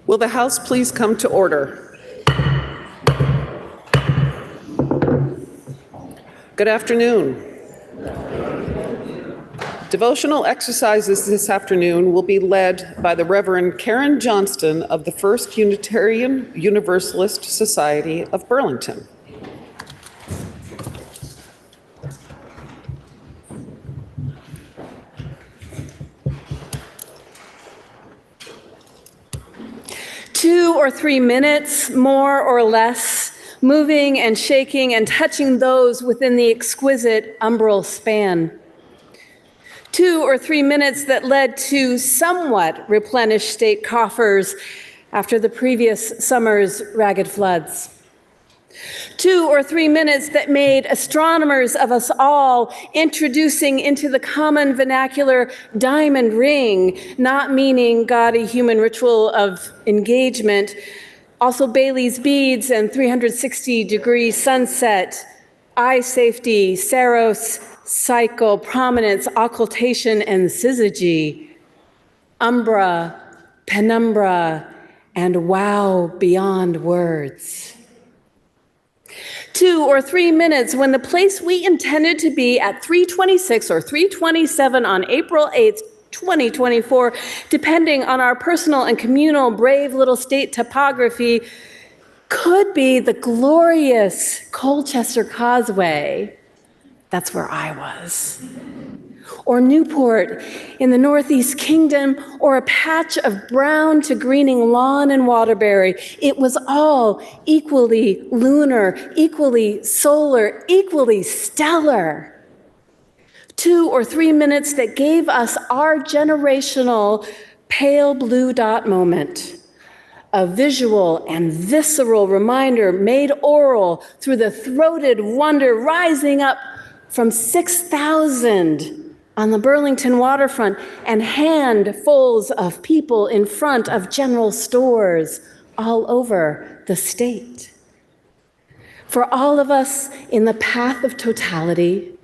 Will the House please come to order? Good afternoon. Devotional exercises this afternoon will be led by the Reverend Karen Johnston of the First Unitarian Universalist Society of Burlington. Two or 3 minutes, more or less, moving and shaking and touching those within the exquisite umbral span. 2 or 3 minutes that led to somewhat replenished state coffers after the previous summer's ragged floods. 2 or 3 minutes that made astronomers of us all introducing into the common vernacular diamond ring, not meaning gaudy human ritual of engagement, also Bailey's beads and 360-degree sunset, eye safety, Saros, cycle, prominence, occultation, and syzygy, umbra, penumbra, and wow beyond words. 2 or 3 minutes when the place we intended to be at 3:26 or 3:27 on April 8th, 2024, depending on our personal and communal brave little state topography, could be the glorious Colchester Causeway. That's where I was. Or Newport in the Northeast Kingdom, or a patch of brown to greening lawn in Waterbury. It was all equally lunar, equally solar, equally stellar. 2 or 3 minutes that gave us our generational pale blue dot moment. A visual and visceral reminder made oral through the throated wonder rising up from 6,000 on the Burlington waterfront and handfuls of people in front of general stores all over the state. For all of us in the path of totality,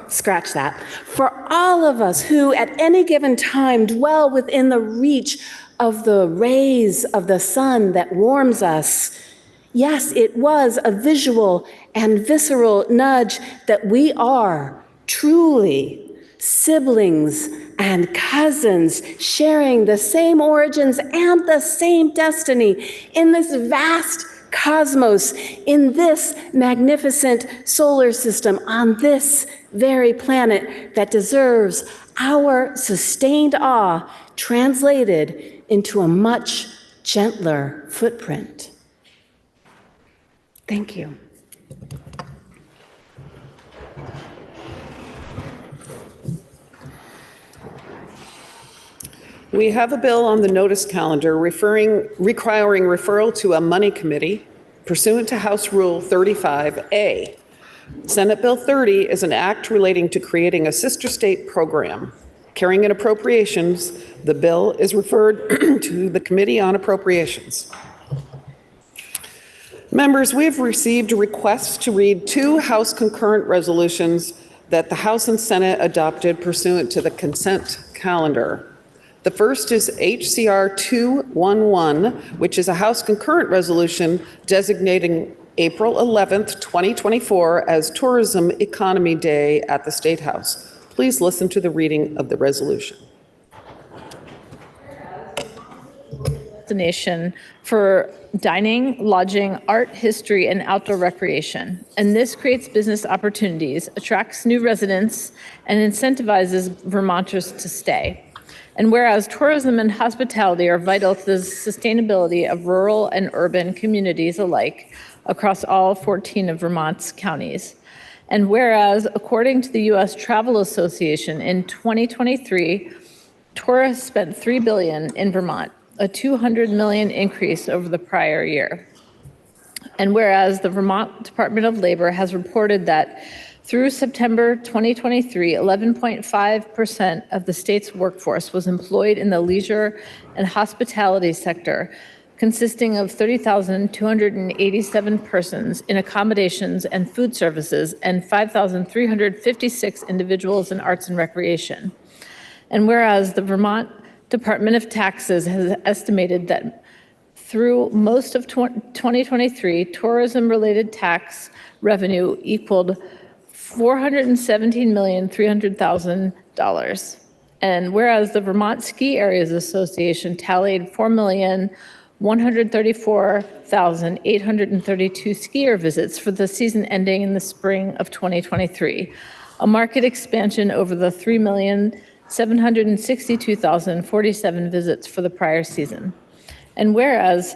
scratch that, for all of us who at any given time dwell within the reach of the rays of the sun that warms us, yes, it was a visual and visceral nudge that we are truly siblings and cousins sharing the same origins and the same destiny in this vast cosmos, in this magnificent solar system, on this very planet that deserves our sustained awe translated into a much gentler footprint. Thank you. We have a bill on the notice calendar requiring referral to a money committee pursuant to House Rule 35A. Senate Bill 30 is an act relating to creating a sister state program. Carrying in appropriations, the bill is referred to the Committee on Appropriations. Members, we have received requests to read 2 House concurrent resolutions that the House and Senate adopted pursuant to the consent calendar. The first is HCR 211, which is a House concurrent resolution designating April 11th, 2024 as Tourism Economy Day at the State House. Please listen to the reading of the resolution. Destination for dining, lodging, art, history, and outdoor recreation. And this creates business opportunities, attracts new residents, and incentivizes Vermonters to stay. And whereas tourism and hospitality are vital to the sustainability of rural and urban communities alike across all 14 of Vermont's counties. And whereas, according to the U.S. Travel Association, in 2023, tourists spent $3 billion in Vermont, a $200 million increase over the prior year. And whereas the Vermont Department of Labor has reported that through September 2023, 11.5% of the state's workforce was employed in the leisure and hospitality sector, consisting of 30,287 persons in accommodations and food services and 5,356 individuals in arts and recreation. And whereas the Vermont Department of Taxes has estimated that through most of 2023, tourism-related tax revenue equaled $417,300,000. And whereas the Vermont Ski Areas Association tallied 4,134,832 skier visits for the season ending in the spring of 2023, a market expansion over the 3,762,047 visits for the prior season. And whereas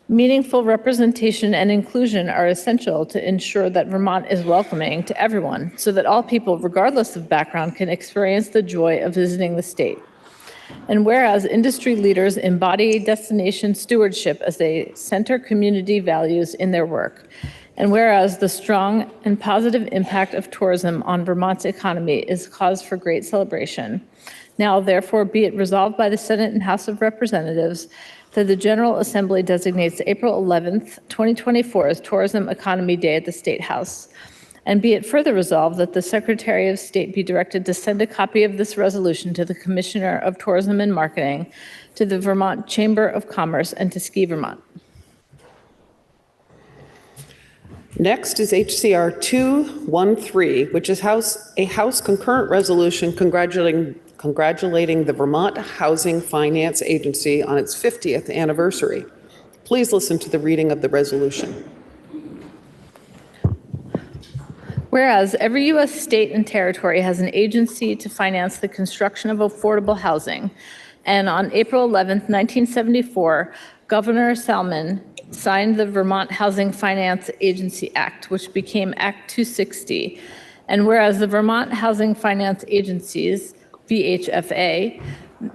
meaningful representation and inclusion are essential to ensure that Vermont is welcoming to everyone so that all people, regardless of background, can experience the joy of visiting the state. And whereas industry leaders embody destination stewardship as they center community values in their work. And whereas the strong and positive impact of tourism on Vermont's economy is cause for great celebration. Now, therefore, be it resolved by the Senate and House of Representatives that the General Assembly designates April 11th, 2024 as Tourism Economy Day at the State House. And be it further resolved that the Secretary of State be directed to send a copy of this resolution to the Commissioner of Tourism and Marketing, to the Vermont Chamber of Commerce, and to Ski Vermont. Next is HCR 213, which is a House concurrent resolution congratulating the Vermont Housing Finance Agency on its 50th anniversary. Please listen to the reading of the resolution. Whereas every U.S. state and territory has an agency to finance the construction of affordable housing, and on April 11th, 1974, Governor Salmon signed the Vermont Housing Finance Agency Act, which became Act 260. And whereas the Vermont Housing Finance Agency's VHFA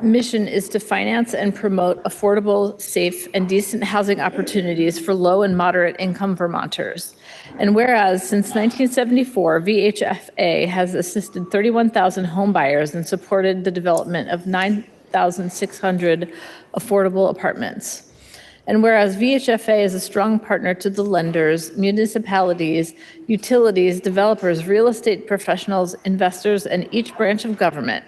mission is to finance and promote affordable, safe, and decent housing opportunities for low and moderate income Vermonters. And whereas since 1974, VHFA has assisted 31,000 home buyers and supported the development of 9,600 affordable apartments. And whereas VHFA is a strong partner to the lenders, municipalities, utilities, developers, real estate professionals, investors, and each branch of government.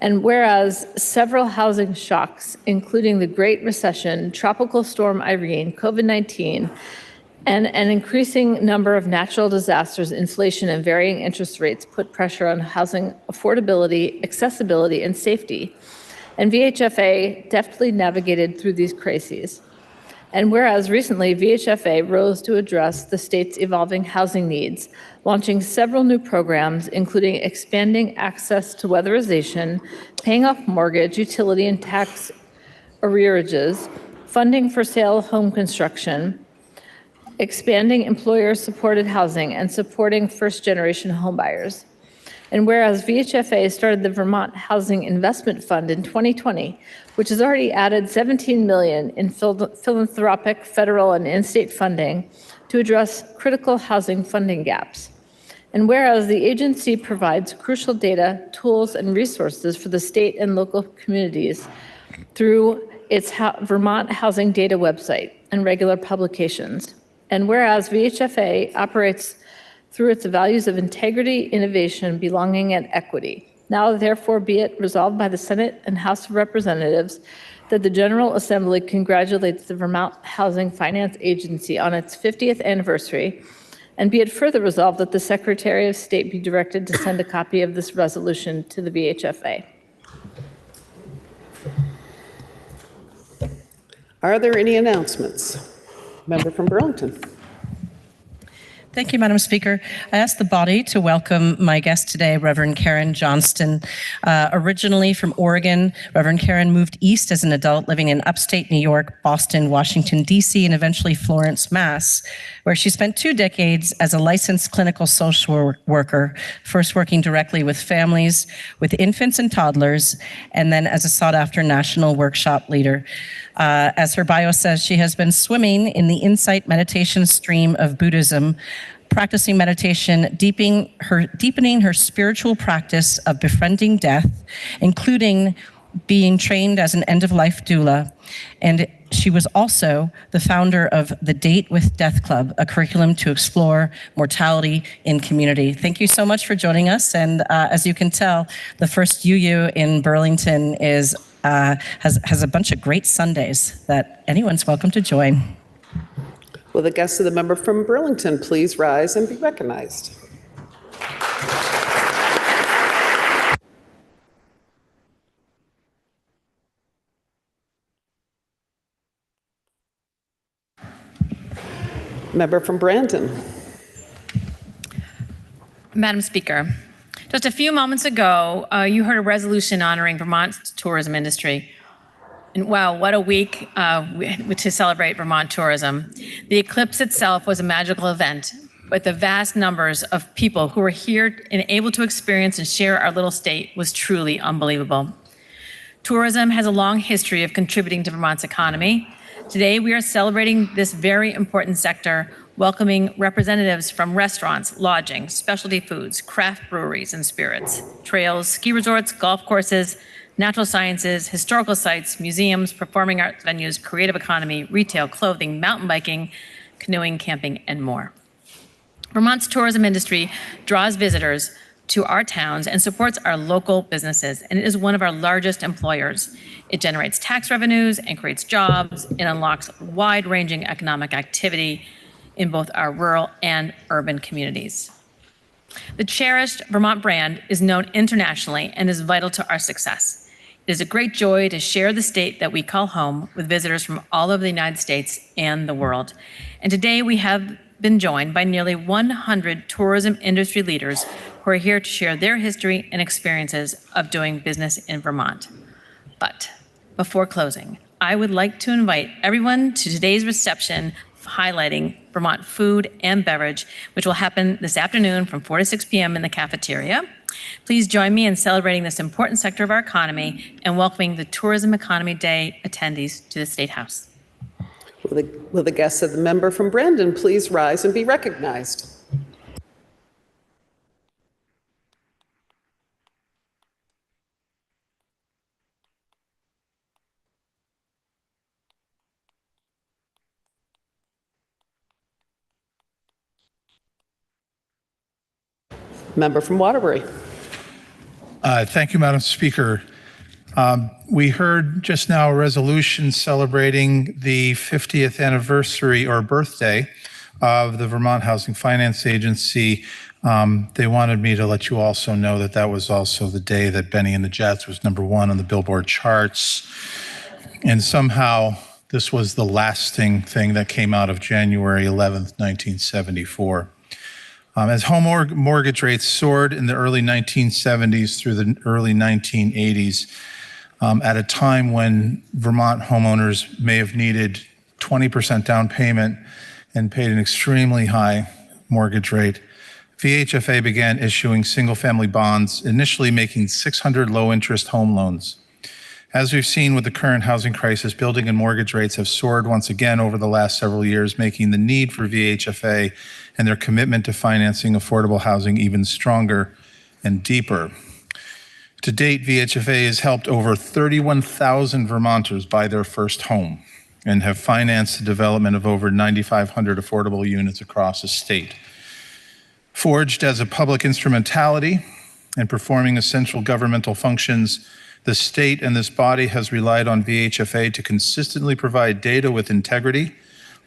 And whereas several housing shocks, including the Great Recession, Tropical Storm Irene, COVID-19, and an increasing number of natural disasters, inflation, and varying interest rates put pressure on housing affordability, accessibility, and safety. And VHFA deftly navigated through these crises. And whereas recently VHFA rose to address the state's evolving housing needs, launching several new programs, including expanding access to weatherization, paying off mortgage, utility, and tax arrearages, funding for sale home construction, expanding employer-supported housing, and supporting first-generation homebuyers. And whereas VHFA started the Vermont Housing Investment Fund in 2020, which has already added $17 million in philanthropic, federal, and in-state funding to address critical housing funding gaps. And whereas the agency provides crucial data, tools, and resources for the state and local communities through its Vermont Housing Data website and regular publications. And whereas VHFA operates through its values of integrity, innovation, belonging, and equity. Now, therefore, be it resolved by the Senate and House of Representatives that the General Assembly congratulates the Vermont Housing Finance Agency on its 50th anniversary, and be it further resolved that the Secretary of State be directed to send a copy of this resolution to the VHFA. Are there any announcements? Member from Burlington. Thank you, Madam Speaker. I ask the body to welcome my guest today, Reverend Karen Johnston. Originally from Oregon, Reverend Karen moved east as an adult, living in upstate New York, Boston, Washington, D.C., and eventually Florence, Mass., where she spent 2 decades as a licensed clinical social worker, first working directly with families, with infants and toddlers, and then as a sought-after national workshop leader. As her bio says, she has been swimming in the insight meditation stream of Buddhism, practicing meditation, deepening her spiritual practice of befriending death, including being trained as an end-of-life doula. And she was also the founder of the Date with Death Club, a curriculum to explore mortality in community. Thank you so much for joining us. And as you can tell, the first UU in Burlington is has a bunch of great Sundays that anyone's welcome to join. Will the guests of the member from Burlington please rise and be recognized? Member from Brandon. Madam Speaker, just a few moments ago, you heard a resolution honoring Vermont's tourism industry. And wow, what a week to celebrate Vermont tourism. The eclipse itself was a magical event, but the vast numbers of people who were here and able to experience and share our little state was truly unbelievable. Tourism has a long history of contributing to Vermont's economy. Today, we are celebrating this very important sector, welcoming representatives from restaurants, lodging, specialty foods, craft breweries and spirits, trails, ski resorts, golf courses, natural sciences, historical sites, museums, performing arts venues, creative economy, retail, clothing, mountain biking, canoeing, camping, and more. Vermont's tourism industry draws visitors to our towns and supports our local businesses, and it is one of our largest employers. It generates tax revenues and creates jobs and unlocks wide-ranging economic activity in both our rural and urban communities. The cherished Vermont brand is known internationally and is vital to our success. It is a great joy to share the state that we call home with visitors from all over the United States and the world. And today we have been joined by nearly 100 tourism industry leaders who are here to share their history and experiences of doing business in Vermont. But before closing, I would like to invite everyone to today's reception highlighting Vermont food and beverage, which will happen this afternoon from 4 to 6 p.m. in the cafeteria. Please join me in celebrating this important sector of our economy and welcoming the Tourism Economy Day attendees to the State House. Will the guests of the member from Brandon please rise and be recognized? Member from Waterbury. Thank you, Madam Speaker. We heard just now a resolution celebrating the 50th anniversary or birthday of the Vermont Housing Finance Agency. They wanted me to let you also know that that was also the day that Benny and the Jets was #1 on the Billboard charts. And somehow this was the lasting thing that came out of January 11th, 1974. As home mortgage rates soared in the early 1970s through the early 1980s, at a time when Vermont homeowners may have needed 20% down payment and paid an extremely high mortgage rate, VHFA began issuing single-family bonds, initially making 600 low-interest home loans. As we've seen with the current housing crisis, building and mortgage rates have soared once again over the last several years, making the need for VHFA and their commitment to financing affordable housing even stronger and deeper. To date, VHFA has helped over 31,000 Vermonters buy their first home and have financed the development of over 9,500 affordable units across the state. Forged as a public instrumentality and performing essential governmental functions, the state and this body has relied on VHFA to consistently provide data with integrity,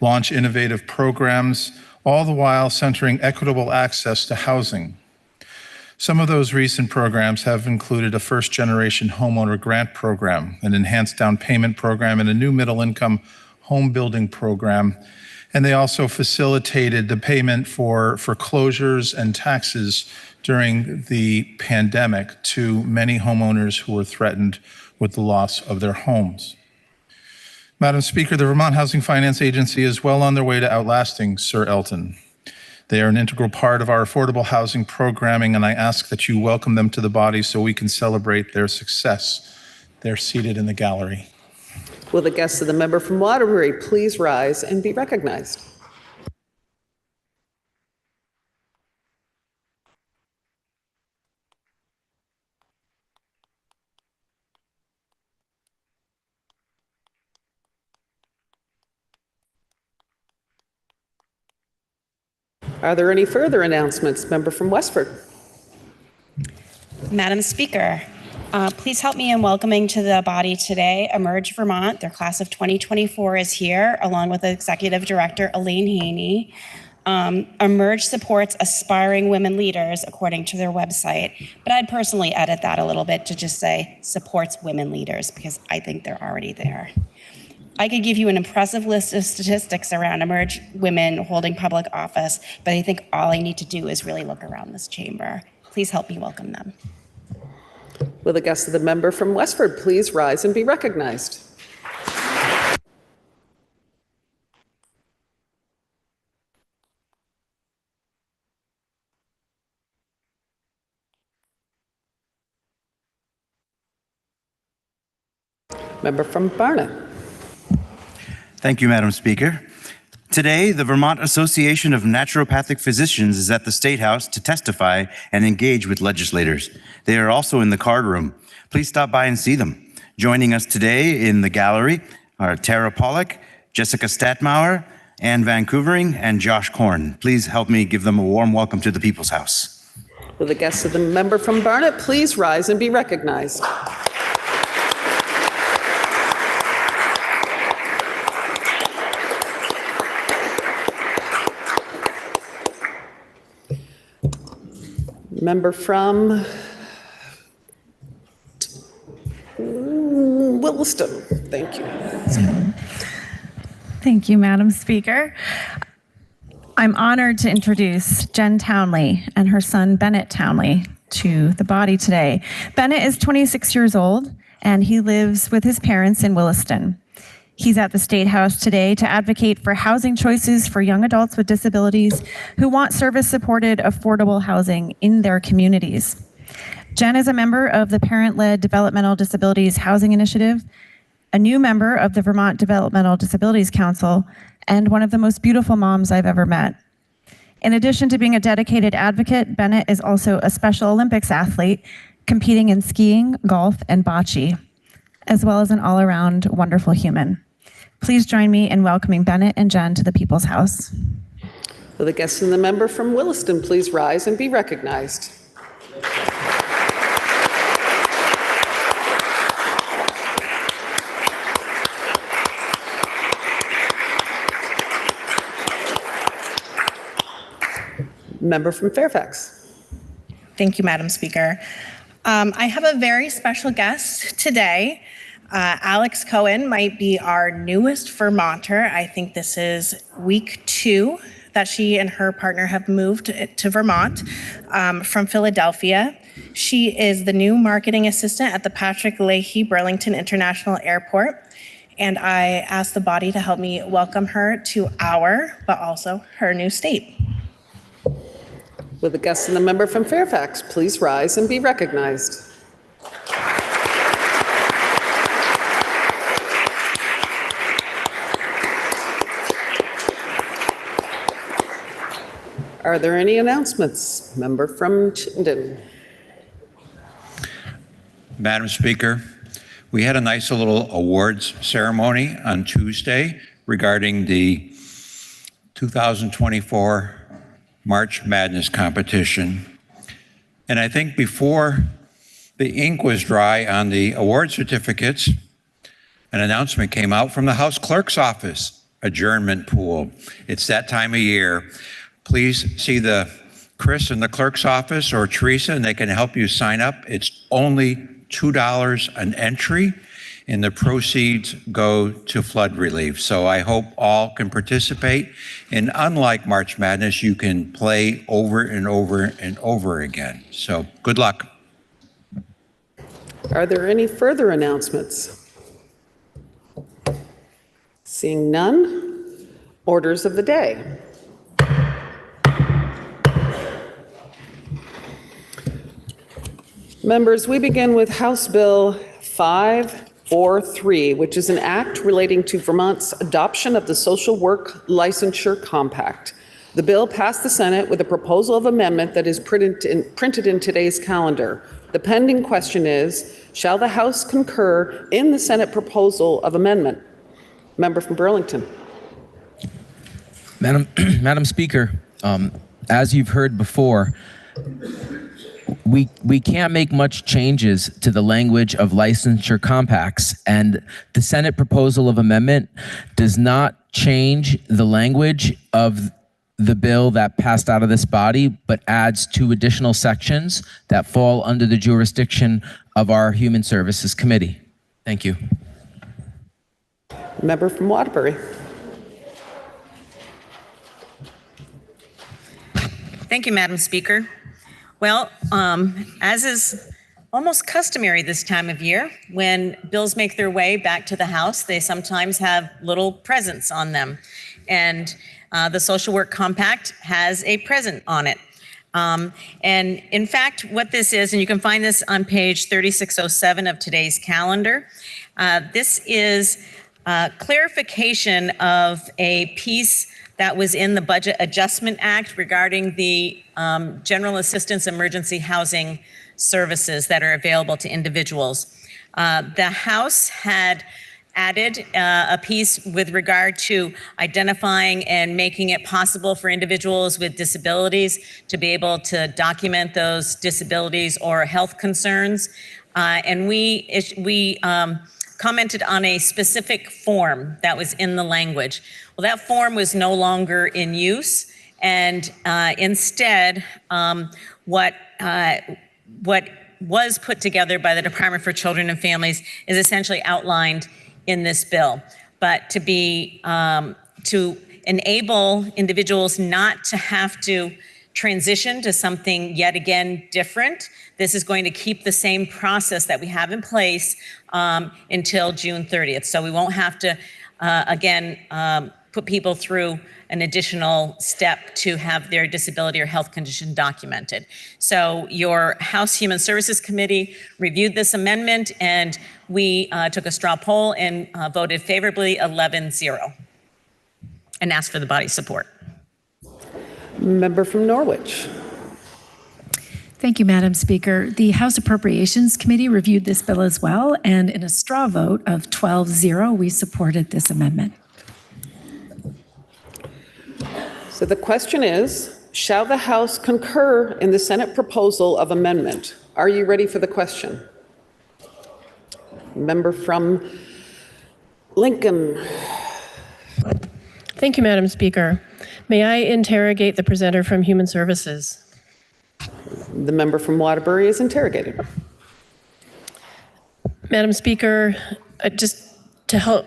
launch innovative programs, all the while centering equitable access to housing. Some of those recent programs have included a first-generation homeowner grant program, an enhanced down payment program, and a new middle-income home building program. And they also facilitated the payment for foreclosures and taxes during the pandemic to many homeowners who were threatened with the loss of their homes. Madam Speaker, the Vermont Housing Finance Agency is well on their way to outlasting Sir Elton. They are an integral part of our affordable housing programming, and I ask that you welcome them to the body so we can celebrate their success. They're seated in the gallery. Will the guests of the member from Waterbury please rise and be recognized? Are there any further announcements? Member from Westford. Madam Speaker, Please help me in welcoming to the body today Emerge Vermont. Their class of 2024 is here, along with Executive Director Elaine Haney. Emerge supports aspiring women leaders, according to their website, but I'd personally edit that a little bit to just say supports women leaders, because I think they're already there. I could give you an impressive list of statistics around Emerge women holding public office, but I think all I need to do is really look around this chamber. Please help me welcome them. Will the guest of the member from Westford please rise and be recognized? Member from Barnet. Thank you, Madam Speaker. Today, the Vermont Association of Naturopathic Physicians is at the State House to testify and engage with legislators. They are also in the card room. Please stop by and see them. Joining us today in the gallery are Tara Pollack, Jessica Statmauer, Ann Vancouvering, and Josh Korn. Please help me give them a warm welcome to the People's House. Will the guest of the member from Barnet please rise and be recognized? Member from Williston, thank you. Thank you, Madam Speaker. I'm honored to introduce Jen Townley and her son, Bennett Townley, to the body today. Bennett is 26 years old, and he lives with his parents in Williston. He's at the State House today to advocate for housing choices for young adults with disabilities who want service-supported, affordable housing in their communities. Jen is a member of the Parent-Led Developmental Disabilities Housing Initiative, a new member of the Vermont Developmental Disabilities Council, and one of the most beautiful moms I've ever met. In addition to being a dedicated advocate, Bennett is also a Special Olympics athlete, competing in skiing, golf, and bocce, as well as an all-around wonderful human. Please join me in welcoming Bennett and Jen to the People's House. Will the guest and the member from Williston please rise and be recognized? Member from Fairfax. Thank you, Madam Speaker. I have a very special guest today. Alex Cohen might be our newest Vermonter. I think this is week 2 that she and her partner have moved to Vermont from Philadelphia. She is the new marketing assistant at the Patrick Leahy Burlington International Airport. And I asked the body to help me welcome her to our, but also her new state. Will the guest and the member from Fairfax please rise and be recognized? Are there any announcements? Member from Chittenden. Madam Speaker, we had a nice little awards ceremony on Tuesday regarding the 2024 March Madness competition. And I think before the ink was dry on the award certificates, an announcement came out from the House Clerk's office, adjournment pool. It's that time of year. Please see the Chris in the clerk's office or Teresa, and they can help you sign up. It's only $2 an entry, and the proceeds go to flood relief. So I hope all can participate. And unlike March Madness, you can play over and over and over again. So good luck. Are there any further announcements? Seeing none, orders of the day. Members, we begin with House Bill 543, which is an act relating to Vermont's adoption of the Social Work Licensure Compact. The bill passed the Senate with a proposal of amendment that is printed in today's calendar. The pending question is, shall the House concur in the Senate proposal of amendment? Member from Burlington. Madam Speaker, as you've heard before, we can't make much changes to the language of licensure compacts, and the Senate proposal of amendment does not change the language of the bill that passed out of this body, but adds 2 additional sections that fall under the jurisdiction of our Human Services Committee. Thank you. Member from Waterbury. Thank you, Madam Speaker. Well, as is almost customary this time of year, when bills make their way back to the House, they sometimes have little presents on them. And the Social Work Compact has a present on it. And in fact, what this is, and you can find this on page 3607 of today's calendar, this is clarification of a piece that was in the Budget Adjustment Act regarding the general assistance emergency housing services that are available to individuals. The House had added a piece with regard to identifying and making it possible for individuals with disabilities to be able to document those disabilities or health concerns. And we commented on a specific form that was in the language. Well, that form was no longer in use, and instead, what was put together by the Department for Children and Families is essentially outlined in this bill. But to enable individuals not to have to transition to something yet again different, this is going to keep the same process that we have in place until June 30th. So we won't have to, again, put people through an additional step to have their disability or health condition documented. So your House Human Services Committee reviewed this amendment, and we took a straw poll and voted favorably 11-0 and asked for the body's support. Member from Norwich. Thank you, Madam Speaker. The House Appropriations Committee reviewed this bill as well, and in a straw vote of 12-0, we supported this amendment. So the question is, shall the House concur in the Senate proposal of amendment? Are you ready for the question? Member from Lincoln. Thank you, Madam Speaker. May I interrogate the presenter from Human Services? The member from Waterbury is interrogated. Madam Speaker, just to help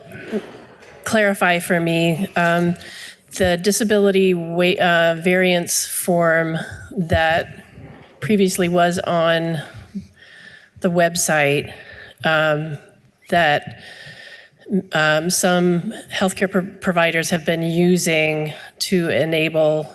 clarify for me, the disability variance form that previously was on the website that some healthcare providers have been using to enable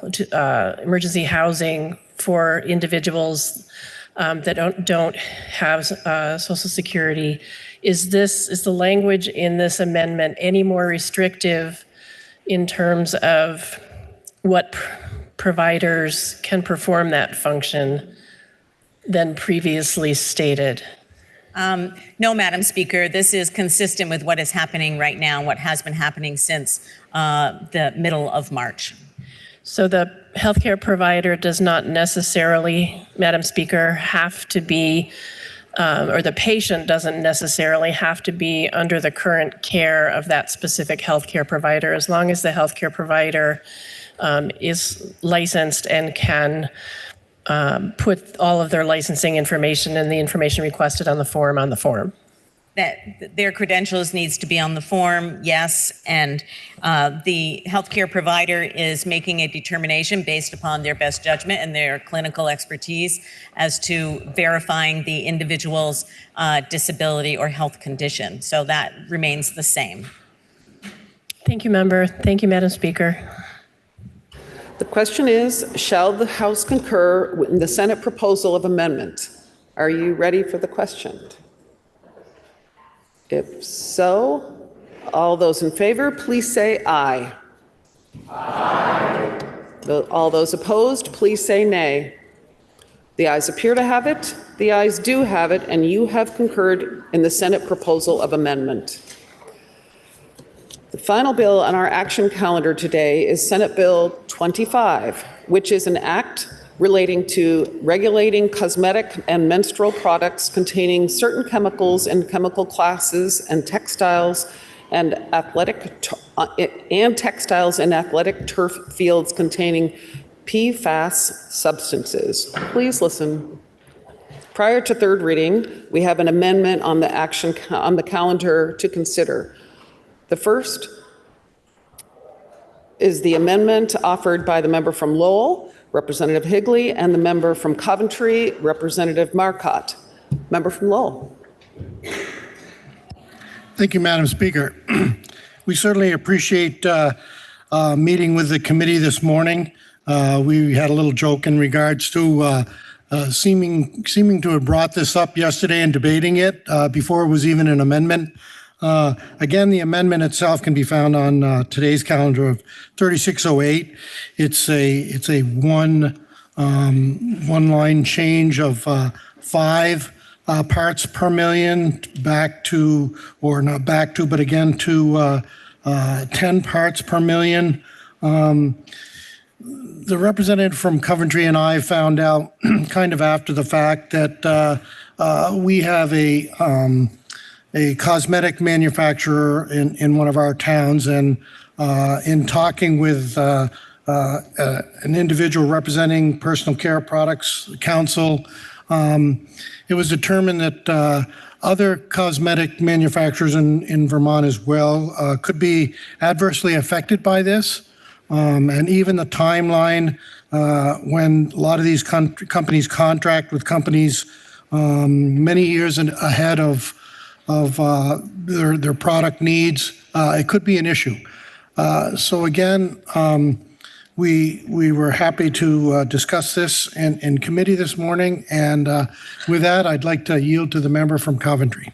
emergency housing for individuals that don't have Social Security. Is the language in this amendment any more restrictive in terms of what providers can perform that function than previously stated? No, Madam Speaker, this is consistent with what is happening right now, what has been happening since the middle of March. So the healthcare provider does not necessarily, Madam Speaker, have to be, or the patient doesn't necessarily have to be under the current care of that specific healthcare provider, as long as the healthcare provider is licensed and can put all of their licensing information and the information requested on the form. That their credentials needs to be on the form, yes, and the healthcare provider is making a determination based upon their best judgment and their clinical expertise as to verifying the individual's disability or health condition. So that remains the same. Thank you, member. Thank you, Madam Speaker. The question is, shall the House concur in the Senate proposal of amendment? Are you ready for the question? If so, all those in favor, please say aye. Aye. All those opposed, please say nay. The ayes appear to have it. The ayes do have it, and you have concurred in the Senate proposal of amendment. The final bill on our action calendar today is Senate Bill 25, which is an act relating to regulating cosmetic and menstrual products containing certain chemicals in chemical classes and textiles and textiles in athletic turf fields containing PFAS substances. Please listen. Prior to third reading, we have an amendment on the on the calendar to consider. The first is the amendment offered by the member from Lowell, Representative Higley, and the member from Coventry, Representative Marcotte. Member from Lowell. Thank you, Madam Speaker. We certainly appreciate meeting with the committee this morning. We had a little joke in regards to seeming to have brought this up yesterday and debating it before it was even an amendment. Again, the amendment itself can be found on today's calendar of 3608. It's a one line change of 5 parts per million back to, or not back to, but again to 10 parts per million. The representative from Coventry and I found out kind of after the fact that we have a cosmetic manufacturer in one of our towns, and in talking with an individual representing Personal Care Products Council, it was determined that other cosmetic manufacturers in Vermont as well could be adversely affected by this. And even the timeline when a lot of these companies contract with companies many years ahead of their product needs, it could be an issue. So again, we were happy to discuss this in committee this morning, and with that, I'd like to yield to the member from Coventry.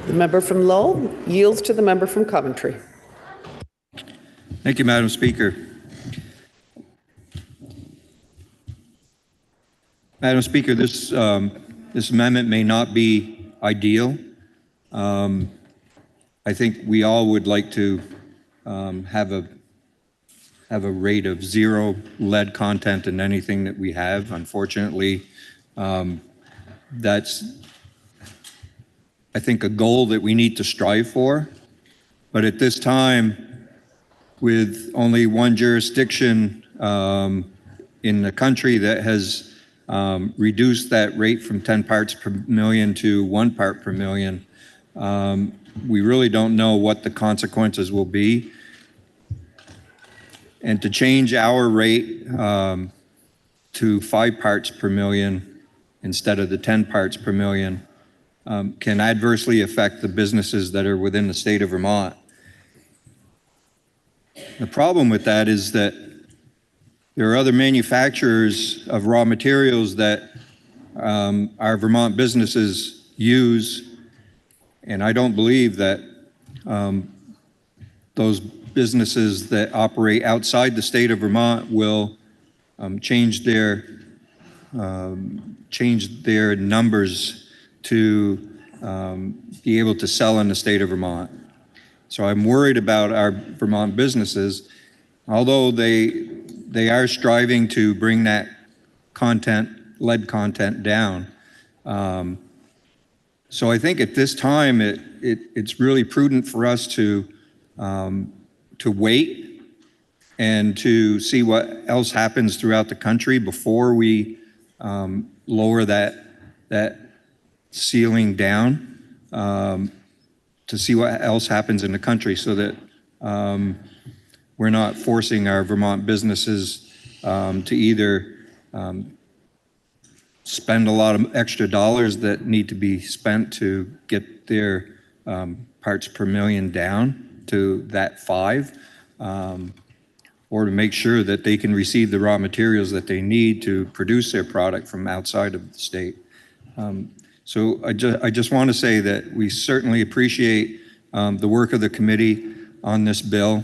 The member from Lowell yields to the member from Coventry. Thank you, Madam Speaker. Madam Speaker, this amendment may not be ideal. I think we all would like to have a rate of 0 lead content in anything that we have. Unfortunately, that's, I think, a goal that we need to strive for. But at this time, with only one jurisdiction in the country that has reduced that rate from 10 parts per million to 1 part per million, we really don't know what the consequences will be. And to change our rate to 5 parts per million instead of the 10 parts per million can adversely affect the businesses that are within the state of Vermont. The problem with that is that there are other manufacturers of raw materials that our Vermont businesses use, and I don't believe that those businesses that operate outside the state of Vermont will change their numbers to be able to sell in the state of Vermont. So I'm worried about our Vermont businesses, although they are striving to bring that lead content down. So I think at this time it's really prudent for us to wait and to see what else happens throughout the country before we lower that ceiling down. To see what else happens in the country, so that we're not forcing our Vermont businesses to either spend a lot of extra dollars that need to be spent to get their parts per million down to that 5, or to make sure that they can receive the raw materials that they need to produce their product from outside of the state. So I just want to say that we certainly appreciate the work of the committee on this bill.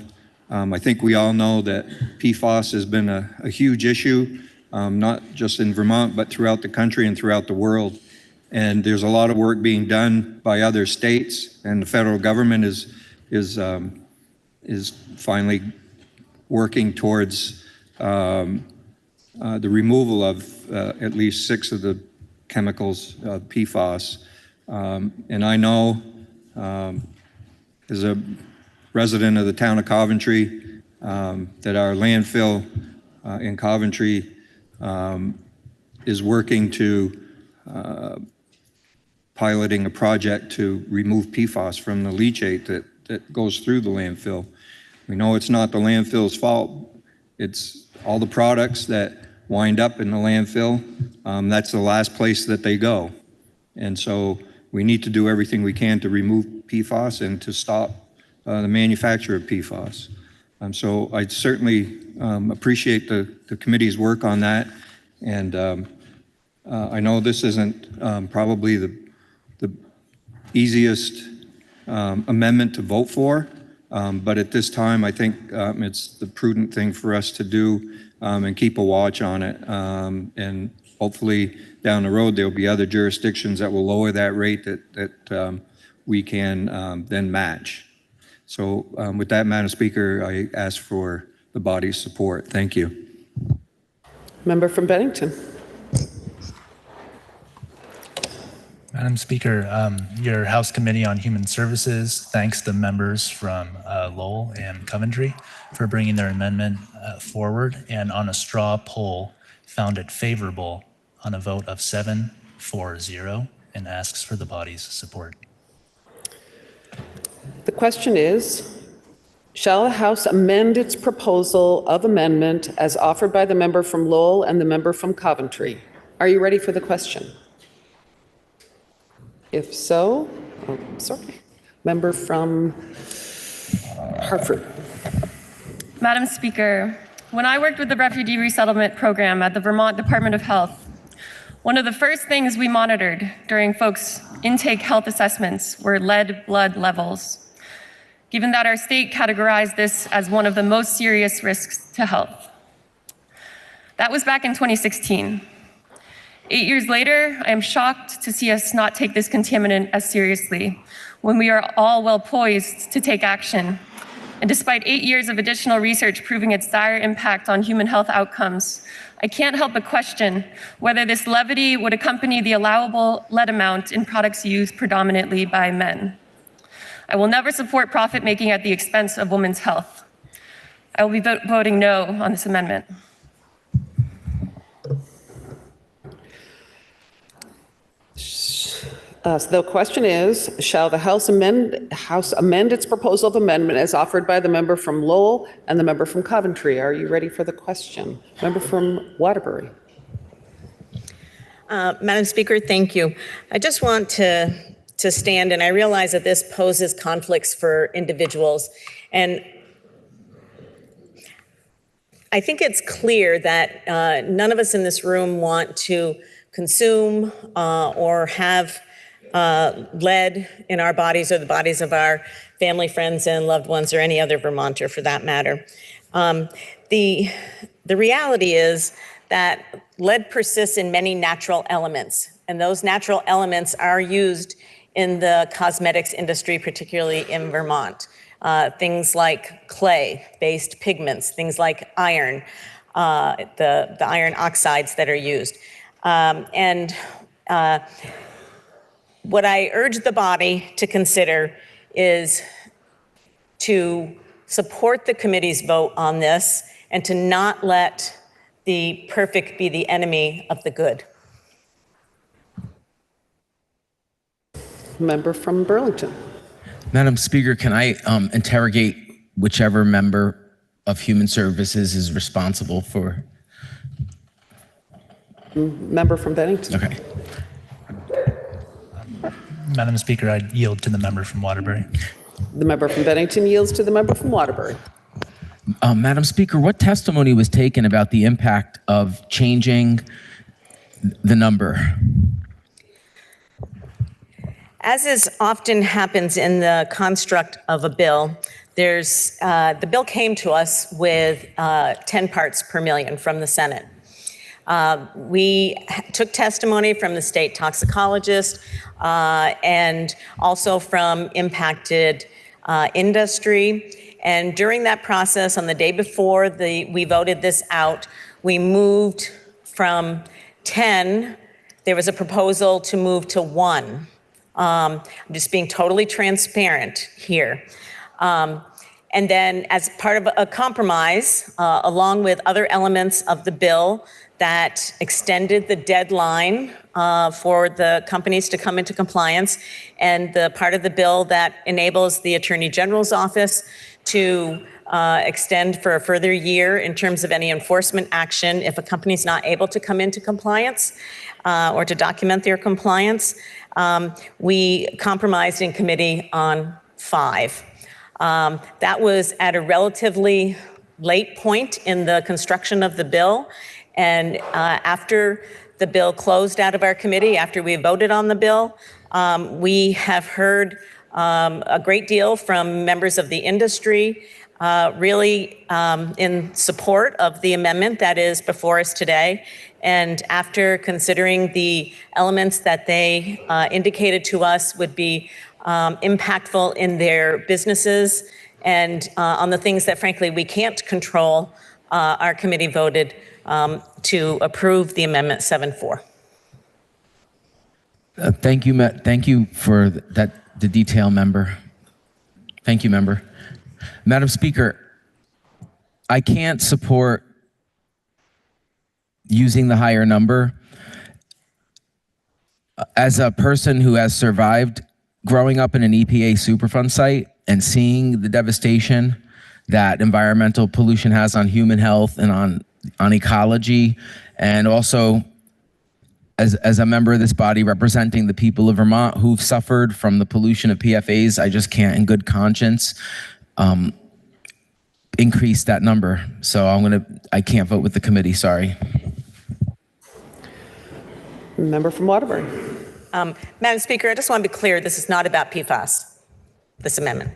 I think we all know that PFAS has been a huge issue, not just in Vermont, but throughout the country and throughout the world. And there's a lot of work being done by other states, and the federal government is finally working towards the removal of at least 6 of the chemicals, PFAS. And I know, as a resident of the town of Coventry, that our landfill in Coventry is working to piloting a project to remove PFAS from the leachate that goes through the landfill. We know it's not the landfill's fault. It's all the products that wind up in the landfill. That's the last place that they go. And so we need to do everything we can to remove PFAS and to stop the manufacture of PFAS. So I certainly appreciate the committee's work on that. And I know this isn't probably the easiest amendment to vote for, but at this time, I think it's the prudent thing for us to do and keep a watch on it. And hopefully down the road, there'll be other jurisdictions that will lower that rate that we can then match. So with that, Madam Speaker, I ask for the body's support. Thank you. Member from Bennington. Madam Speaker, your House Committee on Human Services thanks the members from Lowell and Coventry for bringing their amendment forward, and on a straw poll found it favorable on a vote of 7-4-0 and asks for the body's support. The question is, shall the House amend its proposal of amendment as offered by the member from Lowell and the member from Coventry? Are you ready for the question? If so, member from Hartford. Madam Speaker, when I worked with the Refugee Resettlement Program at the Vermont Department of Health, one of the first things we monitored during folks' intake health assessments were lead blood levels, given that our state categorized this as one of the most serious risks to health. That was back in 2016. 8 years later, I am shocked to see us not take this contaminant as seriously when we are all well poised to take action. And despite 8 years of additional research proving its dire impact on human health outcomes, I can't help but question whether this levity would accompany the allowable lead amount in products used predominantly by men. I will never support profit making at the expense of women's health. I will be voting no on this amendment. So the question is, shall the House amend its proposal of amendment as offered by the member from Lowell and the member from Coventry? Are you ready for the question? Member from Waterbury. Madam Speaker, thank you. I just want to stand, and I realize that this poses conflicts for individuals. And I think it's clear that none of us in this room want to consume or have lead in our bodies or the bodies of our family, friends, and loved ones, or any other Vermonter for that matter. The reality is that lead persists in many natural elements, and those natural elements are used in the cosmetics industry, particularly in Vermont. Things like clay-based pigments, things like iron, the iron oxides that are used. What I urge the body to consider is to support the committee's vote on this and to not let the perfect be the enemy of the good. Member from Burlington. Madam Speaker, can I interrogate whichever member of Human Services is responsible for? Member from Bennington. Okay. Madam Speaker, I yield to the member from Waterbury. The member from Bennington yields to the member from Waterbury. Madam Speaker, what testimony was taken about the impact of changing the number? As is often happens in the construct of a bill, the bill came to us with 10 parts per million from the Senate. We took testimony from the state toxicologist and also from impacted industry. And during that process, on the day before we voted this out, we moved from 10, there was a proposal to move to 1. I'm just being totally transparent here. And then as part of a compromise, along with other elements of the bill that extended the deadline for the companies to come into compliance, and the part of the bill that enables the Attorney General's office to extend for a further year in terms of any enforcement action if a company's not able to come into compliance or to document their compliance. We compromised in committee on 5. That was at a relatively late point in the construction of the bill. And after the bill closed out of our committee, after we voted on the bill, we have heard a great deal from members of the industry, really in support of the amendment that is before us today. And after considering the elements that they indicated to us would be impactful in their businesses and on the things that frankly we can't control, our committee voted to approve the amendment 7-4. Thank you, thank you for the detail, member. Thank you, member. Madam Speaker, I can't support using the higher number. As a person who has survived growing up in an EPA Superfund site and seeing the devastation that environmental pollution has on human health and on ecology, and also as a member of this body representing the people of Vermont who've suffered from the pollution of PFAS, I just can't in good conscience increase that number. So I can't vote with the committee, sorry. Member from Waterbury. Madam Speaker, I just want to be clear, this is not about PFAS, this amendment.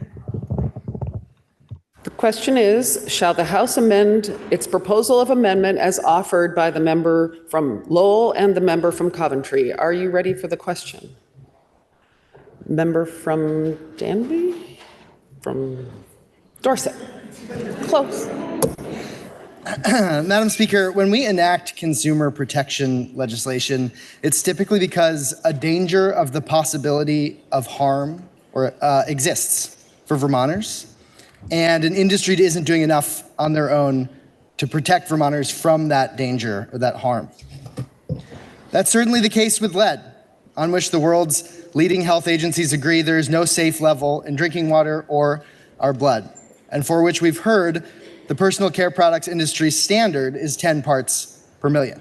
The question is, shall the House amend its proposal of amendment as offered by the member from Lowell and the member from Coventry? Are you ready for the question? Member from Danby? From Dorset? Close. Madam Speaker, when we enact consumer protection legislation, it's typically because a danger of the possibility of harm exists for Vermonters, and an industry isn't doing enough on their own to protect Vermonters from that danger or that harm. That's certainly the case with lead, on which the world's leading health agencies agree there is no safe level in drinking water or our blood, and for which we've heard the personal care products industry standard is 10 parts per million.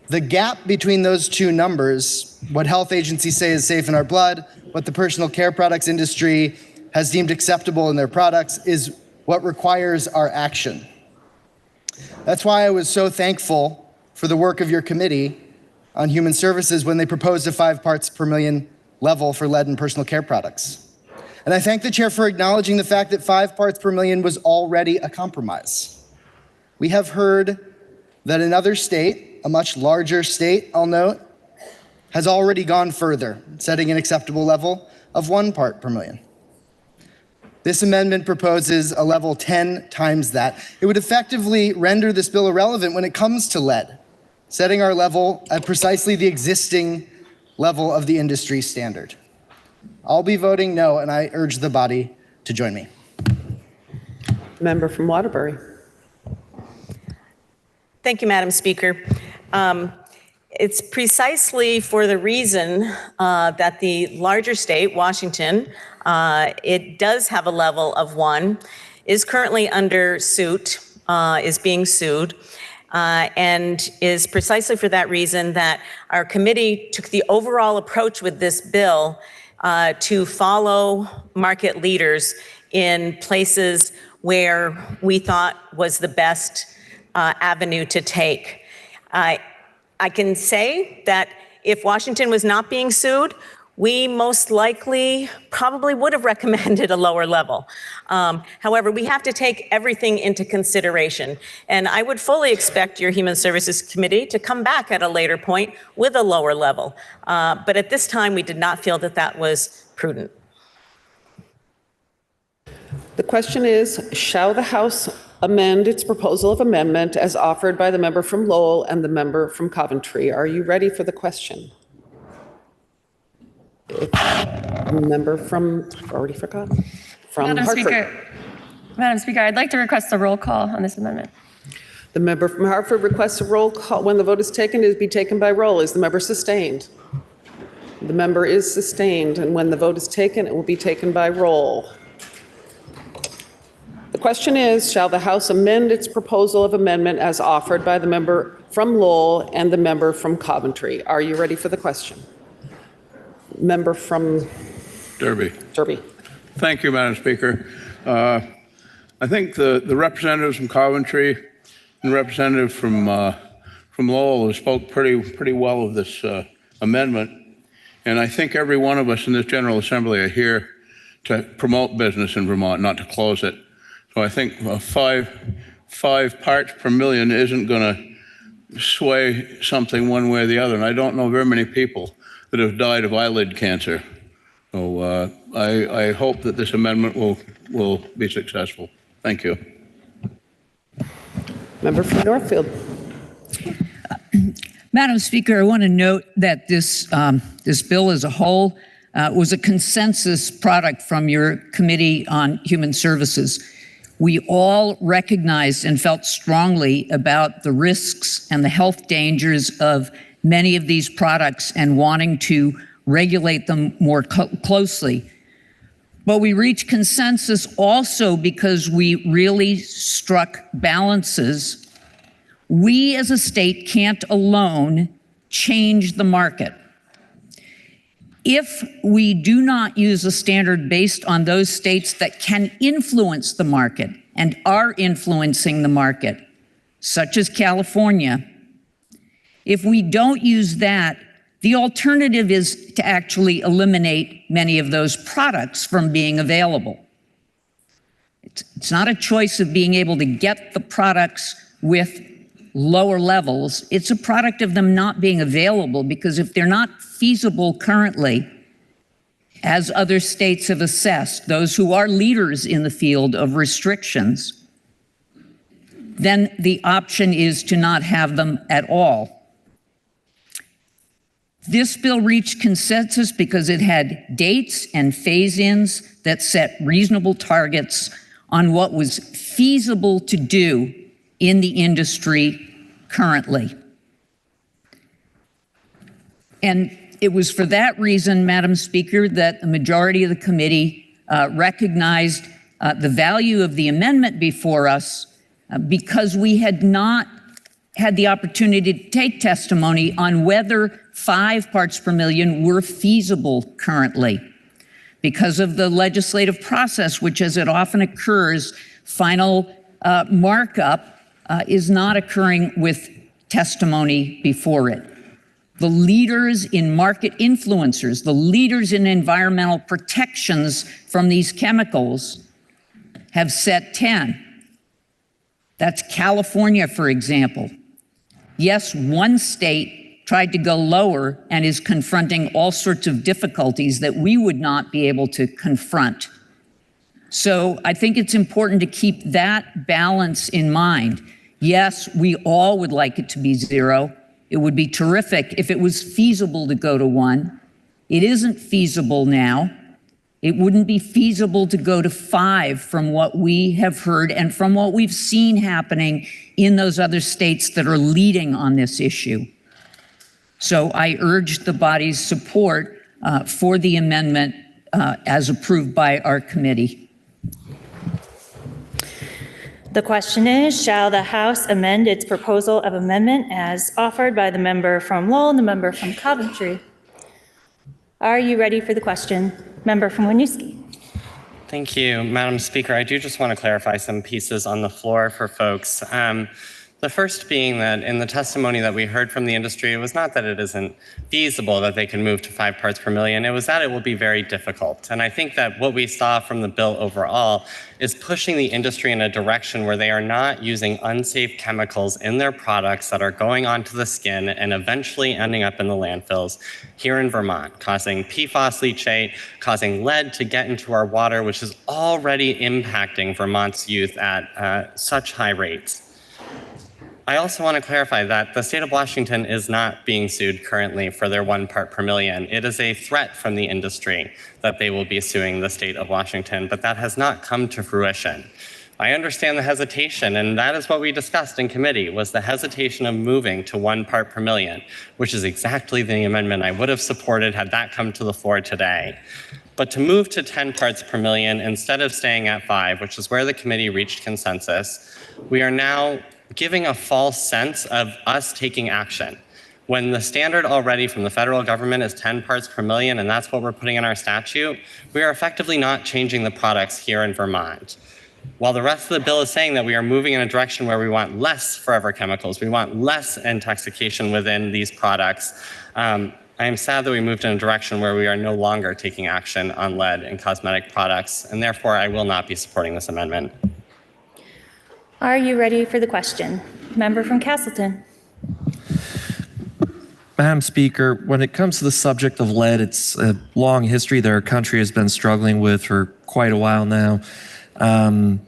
The gap between those two numbers, what health agencies say is safe in our blood, what the personal care products industry has deemed acceptable in their products, is what requires our action. That's why I was so thankful for the work of your committee on human services when they proposed a 5 parts per million level for lead in personal care products. And I thank the chair for acknowledging the fact that 5 parts per million was already a compromise. We have heard that another state, a much larger state, I'll note, has already gone further, setting an acceptable level of 1 part per million. This amendment proposes a level 10 times that. It would effectively render this bill irrelevant when it comes to lead, setting our level at precisely the existing level of the industry standard. I'll be voting no, and I urge the body to join me. Member from Waterbury. Thank you, Madam Speaker. It's precisely for the reason that the larger state, Washington, it does have a level of 1, is currently under suit, is being sued, and is precisely for that reason that our committee took the overall approach with this bill to follow market leaders in places where we thought was the best avenue to take. I can say that if Washington was not being sued, we most likely probably would have recommended a lower level. However, we have to take everything into consideration. And I would fully expect your Human Services Committee to come back at a later point with a lower level. But at this time, we did not feel that that was prudent. The question is, shall the House amend its proposal of amendment as offered by the member from Lowell and the member from Coventry. Are you ready for the question? Member from, already forgot, from Madam Hartford. Madam Speaker, I'd like to request a roll call on this amendment. The member from Hartford requests a roll call. When the vote is taken, it is be taken by roll. Is the member sustained? The member is sustained, and when the vote is taken, it will be taken by roll. The question is, shall the House amend its proposal of amendment as offered by the member from Lowell and the member from Coventry? Are you ready for the question? Member from Derby. Derby. Thank you, Madam Speaker. I think the representatives from Coventry and the representative from Lowell spoke pretty well of this amendment. And I think every one of us in this General Assembly are here to promote business in Vermont, not to close it. So I think five parts per million isn't going to sway something one way or the other. And I don't know very many people that have died of eyelid cancer. So I hope that this amendment will be successful. Thank you. Member from Northfield. Madam Speaker, I want to note that this bill as a whole was a consensus product from your Committee on Human Services. We all recognized and felt strongly about the risks and the health dangers of many of these products and wanting to regulate them more closely. But we reached consensus also because we really struck balances. We as a state can't alone change the market. If we do not use a standard based on those states that can influence the market and are influencing the market, such as California, if we don't use that, the alternative is to actually eliminate many of those products from being available. It's not a choice of being able to get the products with lower levels. It's a product of them not being available, because if they're not feasible currently, as other states have assessed, those who are leaders in the field of restrictions, then the option is to not have them at all. This bill reached consensus because it had dates and phase-ins that set reasonable targets on what was feasible to do in the industry currently. And it was for that reason, Madam Speaker, that the majority of the committee recognized the value of the amendment before us because we had not had the opportunity to take testimony on whether 5 parts per million were feasible currently. Because of the legislative process, which as it often occurs, final markup is not occurring with testimony before it. The leaders in market influencers, the leaders in environmental protections from these chemicals have set 10. That's California, for example. Yes, one state tried to go lower and is confronting all sorts of difficulties that we would not be able to confront. So I think it's important to keep that balance in mind. Yes, we all would like it to be 0. It would be terrific if it was feasible to go to 1. It isn't feasible now. It wouldn't be feasible to go to 5 from what we have heard and from what we've seen happening in those other states that are leading on this issue. So I urge the body's support for the amendment as approved by our committee. The question is, shall the House amend its proposal of amendment as offered by the member from Lowell and the member from Coventry? Are you ready for the question? Member from Winooski. Thank you, Madam Speaker. I do just want to clarify some pieces on the floor for folks. The first being that in the testimony that we heard from the industry, it was not that it isn't feasible that they can move to 5 parts per million, it was that it will be very difficult. And I think that what we saw from the bill overall is pushing the industry in a direction where they are not using unsafe chemicals in their products that are going onto the skin and eventually ending up in the landfills here in Vermont, causing PFAS leachate, causing lead to get into our water, which is already impacting Vermont's youth at such high rates. I also want to clarify that the state of Washington is not being sued currently for their 1 part per million. It is a threat from the industry that they will be suing the state of Washington, but that has not come to fruition. I understand the hesitation, and that is what we discussed in committee, was the hesitation of moving to 1 part per million, which is exactly the amendment I would have supported had that come to the floor today. But to move to 10 parts per million instead of staying at 5, which is where the committee reached consensus, we are now giving a false sense of us taking action. When the standard already from the federal government is 10 parts per million, and that's what we're putting in our statute, we are effectively not changing the products here in Vermont. While the rest of the bill is saying that we are moving in a direction where we want less forever chemicals, we want less intoxication within these products, I am sad that we moved in a direction where we are no longer taking action on lead in cosmetic products, and therefore I will not be supporting this amendment. Are you ready for the question? Member from Castleton. Madam Speaker, when it comes to the subject of lead, it's a long history that our country has been struggling with for quite a while now.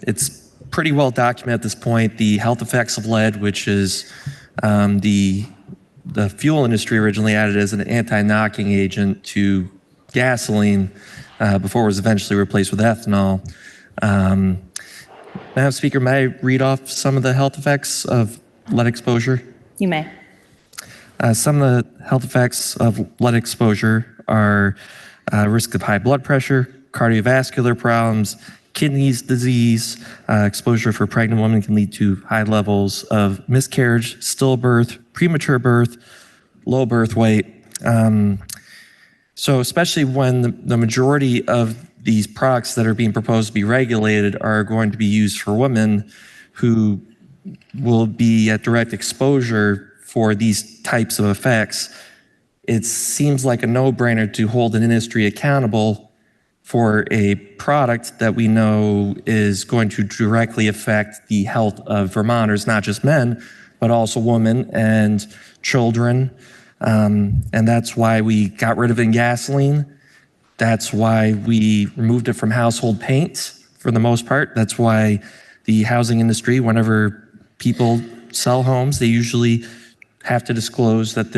It's pretty well documented at this point, the health effects of lead, which is the fuel industry originally added as an anti-knocking agent to gasoline before it was eventually replaced with ethanol. Madam Speaker, may I read off some of the health effects of lead exposure? You may. Some of the health effects of lead exposure are risk of high blood pressure, cardiovascular problems, kidneys disease. Exposure for pregnant women can lead to high levels of miscarriage, stillbirth, premature birth, low birth weight. So especially when the majority of these products that are being proposed to be regulated are going to be used for women who will be at direct exposure for these types of effects, it seems like a no-brainer to hold an industry accountable for a product that we know is going to directly affect the health of Vermonters, not just men, but also women and children. And that's why we got rid of it in gasoline. That's why we removed it from household paints for the most part. That's why the housing industry, whenever people sell homes, they usually have to disclose that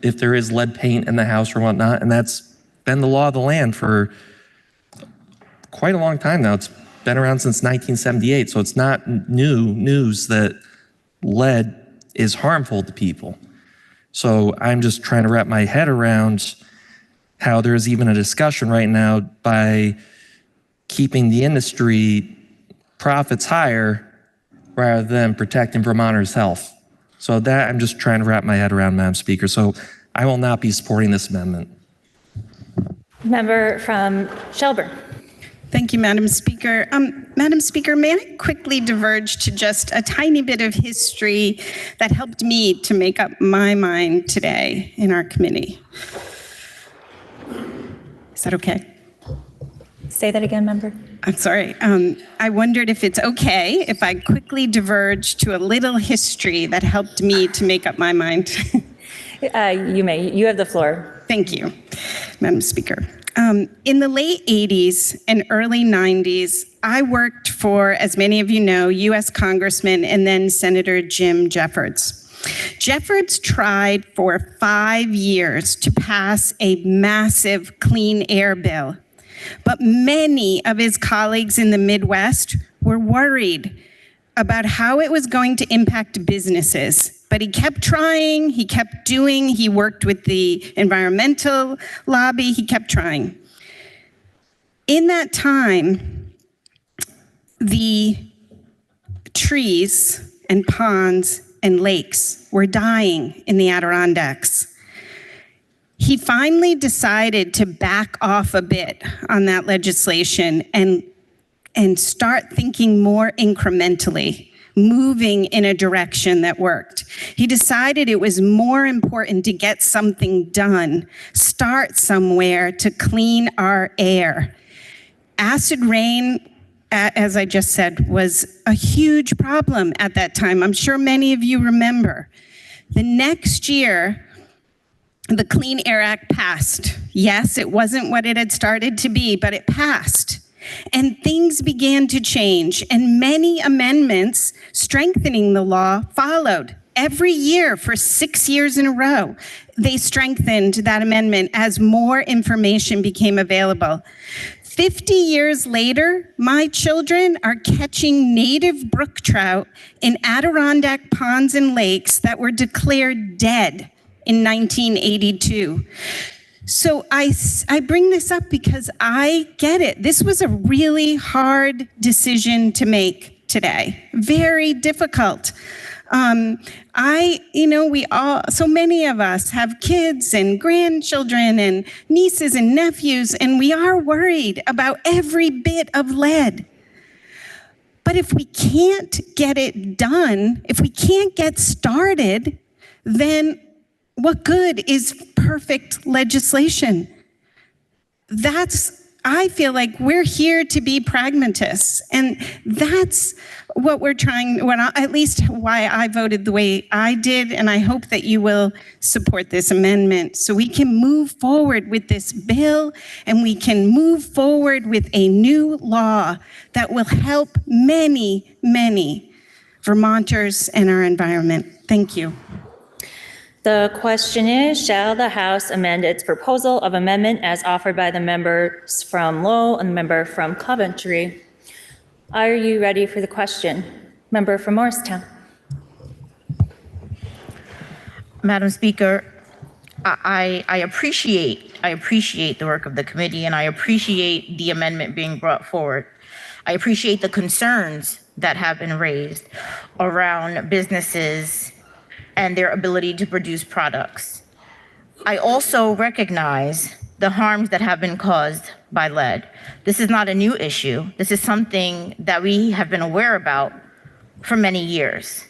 if there is lead paint in the house or whatnot. And that's been the law of the land for quite a long time now. It's been around since 1978. So it's not new news that lead is harmful to people. So I'm just trying to wrap my head around how there's even a discussion right now by keeping the industry profits higher rather than protecting Vermonters' health. So that I'm just trying to wrap my head around, Madam Speaker. So I will not be supporting this amendment. Member from Shelburne. Thank you, Madam Speaker. Madam Speaker, may I quickly diverge to just a tiny bit of history that helped me to make up my mind today in our committee? Is that okay? Say that again, member. I'm sorry. I wondered if it's okay if I quickly diverge to a little history that helped me to make up my mind. You may. You have the floor. Thank you, Madam Speaker. In the late 80s and early 90s, I worked for, as many of you know, U.S. Congressman and then Senator Jim Jeffords. Jeffords tried for 5 years to pass a massive clean air bill, but many of his colleagues in the Midwest were worried about how it was going to impact businesses. But he kept trying, he kept doing, he worked with the environmental lobby, he kept trying. In that time, the trees and ponds and lakes were dying in the Adirondacks. He finally decided to back off a bit on that legislation and start thinking more incrementally, moving in a direction that worked. He decided it was more important to get something done, start somewhere to clean our air. Acid rain, as I just said, was a huge problem at that time. I'm sure many of you remember. The next year, the Clean Air Act passed. Yes, it wasn't what it had started to be, but it passed. And things began to change, and many amendments strengthening the law followed. Every year for 6 years in a row, they strengthened that amendment as more information became available. 50 years later, my children are catching native brook trout in Adirondack ponds and lakes that were declared dead in 1982. So I bring this up because I get it. This was a really hard decision to make today. Very difficult. So many of us have kids and grandchildren and nieces and nephews, and we are worried about every bit of lead. But if we can't get it done, if we can't get started, then what good is perfect legislation? I feel like we're here to be pragmatists, and that's what we're trying, at least why I voted the way I did, and I hope that you will support this amendment so we can move forward with this bill and we can move forward with a new law that will help many, many Vermonters and our environment. Thank you. The question is, shall the House amend its proposal of amendment as offered by the members from Lowell and the member from Coventry? Are you ready for the question? Member from Morristown. Madam Speaker, I appreciate the work of the committee, and I appreciate the amendment being brought forward. I appreciate the concerns that have been raised around businesses and their ability to produce products. I also recognize the harms that have been caused by lead. This is not a new issue. This is something that we have been aware about for many years.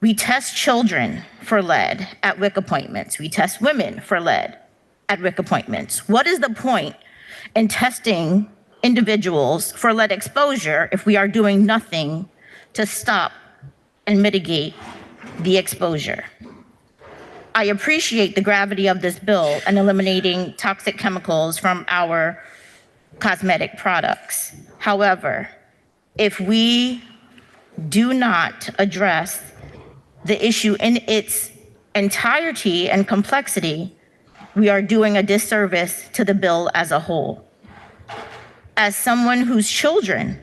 We test children for lead at WIC appointments. We test women for lead at WIC appointments. What is the point in testing individuals for lead exposure if we are doing nothing to stop and mitigate the exposure? I appreciate the gravity of this bill and eliminating toxic chemicals from our cosmetic products. However, if we do not address the issue in its entirety and complexity, we are doing a disservice to the bill as a whole. As someone whose children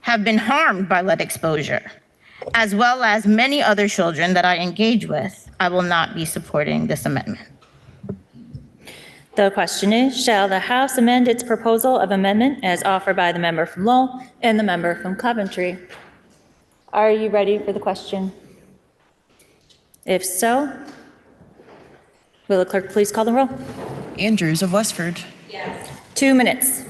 have been harmed by lead exposure, as well as many other children that I engage with, I will not be supporting this amendment. The question is, shall the House amend its proposal of amendment as offered by the member from Lowell and the member from Coventry? Are you ready for the question? If so, will the clerk please call the roll? Andrews of Westford. Yes. 2 minutes.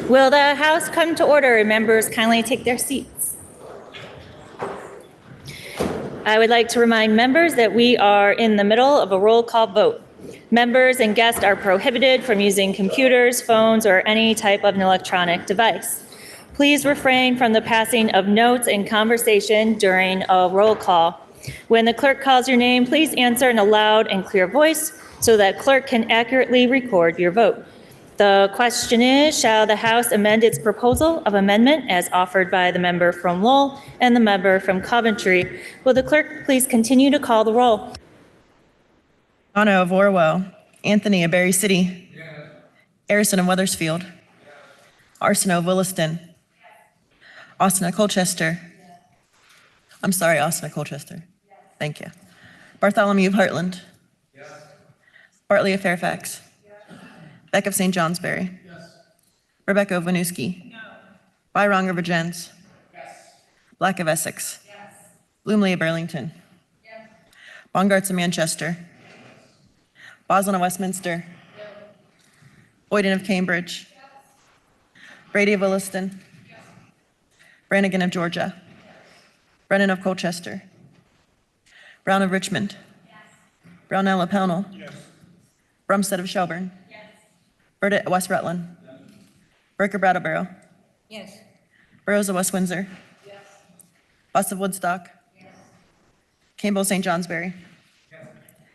Will the House come to order and members kindly take their seats? I would like to remind members that we are in the middle of a roll call vote. Members and guests are prohibited from using computers, phones, or any type of electronic device. Please refrain from the passing of notes and conversation during a roll call. When the clerk calls your name, please answer in a loud and clear voice so that clerk can accurately record your vote. The question is, shall the House amend its proposal of amendment as offered by the member from Lowell and the member from Coventry? Will the clerk please continue to call the roll? Anna of Orwell. Anthony of Berry City. Harrison of Weathersfield. Arsenault of Williston. Austin of Colchester. I'm sorry, Austin of Colchester. Thank you. Bartholomew of Heartland. Bartley of Fairfax. Beck of St. Johnsbury. Rebecca of Winooski. Byrong of Virgins. Black of Essex. Bloomley of Burlington. Bongarts of Manchester. Boslin of Westminster. Boyden of Cambridge. Brady of Williston. Brannigan of Georgia. Brennan of Colchester. Brown of Richmond. Brownell of Pownell. Brumstead of Shelburne. Burdett of West Rutland. Breaker Brattleboro. Burrows of West Windsor. Buss of Woodstock. Campbell of St. Johnsbury.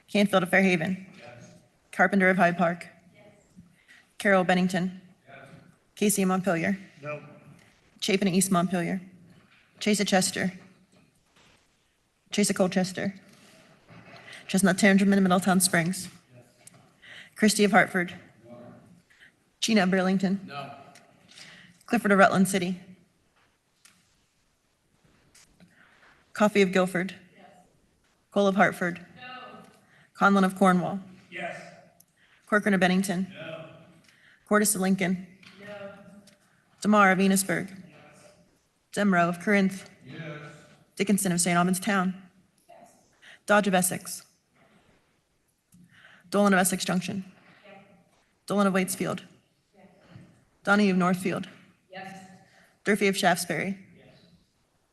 Canfield of Fairhaven. Carpenter of Hyde Park. Carroll of Bennington. Casey of Montpelier. Chapin of East Montpelier. Chase of Chester. Chase of Colchester. Chestnut Tangent of Middletown Springs. Christie of Hartford. Chena of Burlington. Clifford of Rutland City. Coffey of Guilford. Cole of Hartford. Conlon of Cornwall. Corcoran of Bennington. Cordes of Lincoln. DeMar of Enosburg. Demrow of Corinth. Dickinson of St. Albans Town. Dodge of Essex. Dolan of Essex Junction. Dolan of Waitsfield. Donahue of Northfield. Durfee of Shaftesbury.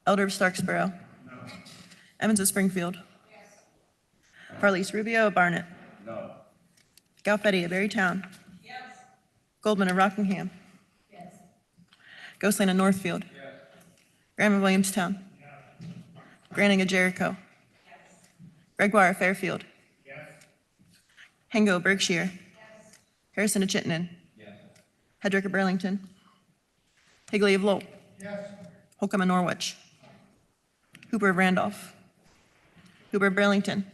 Elder of Starksboro. Emmons of Springfield. Farley's Rubio of Barnet. Galfetti of Berrytown. Goldman of Rockingham. Ghostland of Northfield. Graham of Williamstown. Granning of Jericho. Gregoire of Fairfield. Hengo of Berkshire. Harrison of Chittenden. Hedrick of Burlington. Higley of Lowell. Holcomb of Norwich. Hooper of Randolph. Hooper of Burlington.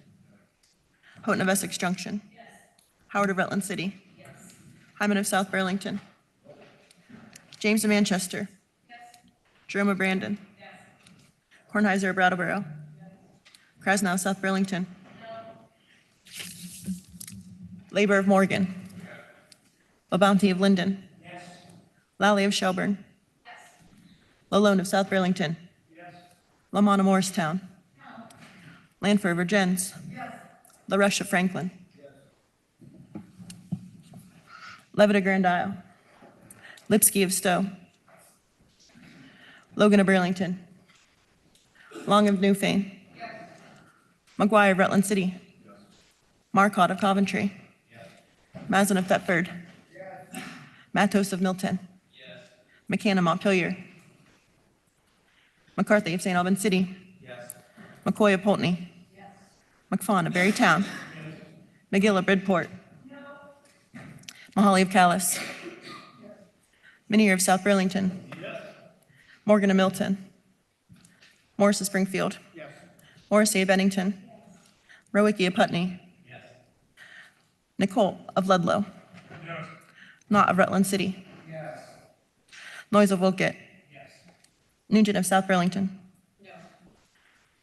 Houghton of Essex Junction. Howard of Rutland City. Hyman of South Burlington. James of Manchester. Jerome of Brandon. Kornheiser of Brattleboro. Krasnow of South Burlington. Labor of Morgan. LaBounty of Linden. Lally of Shelburne. Lalone of South Burlington. Lamont of Morristown. Lanford of Virgins. LaRush of Franklin. Levitt of Grand Isle. Lipsky of Stowe. Logan of Burlington. Long of Newfane. McGuire of Rutland City. Marcotte of Coventry. Mazin of Thetford. Matos of Milton. McCann of Montpelier. McCarthy of St. Albans City. McCoy of Pulteney. McFawn of Berrytown. McGill of Bridport. Mahaly of Calais. Minier of South Burlington. Morgan of Milton. Morris of Springfield. Morrissey of Bennington. Rowicki of Putney. Nicole of Ludlow. Knott of Rutland City. Noyes of Wilkett. Nugent of South Burlington.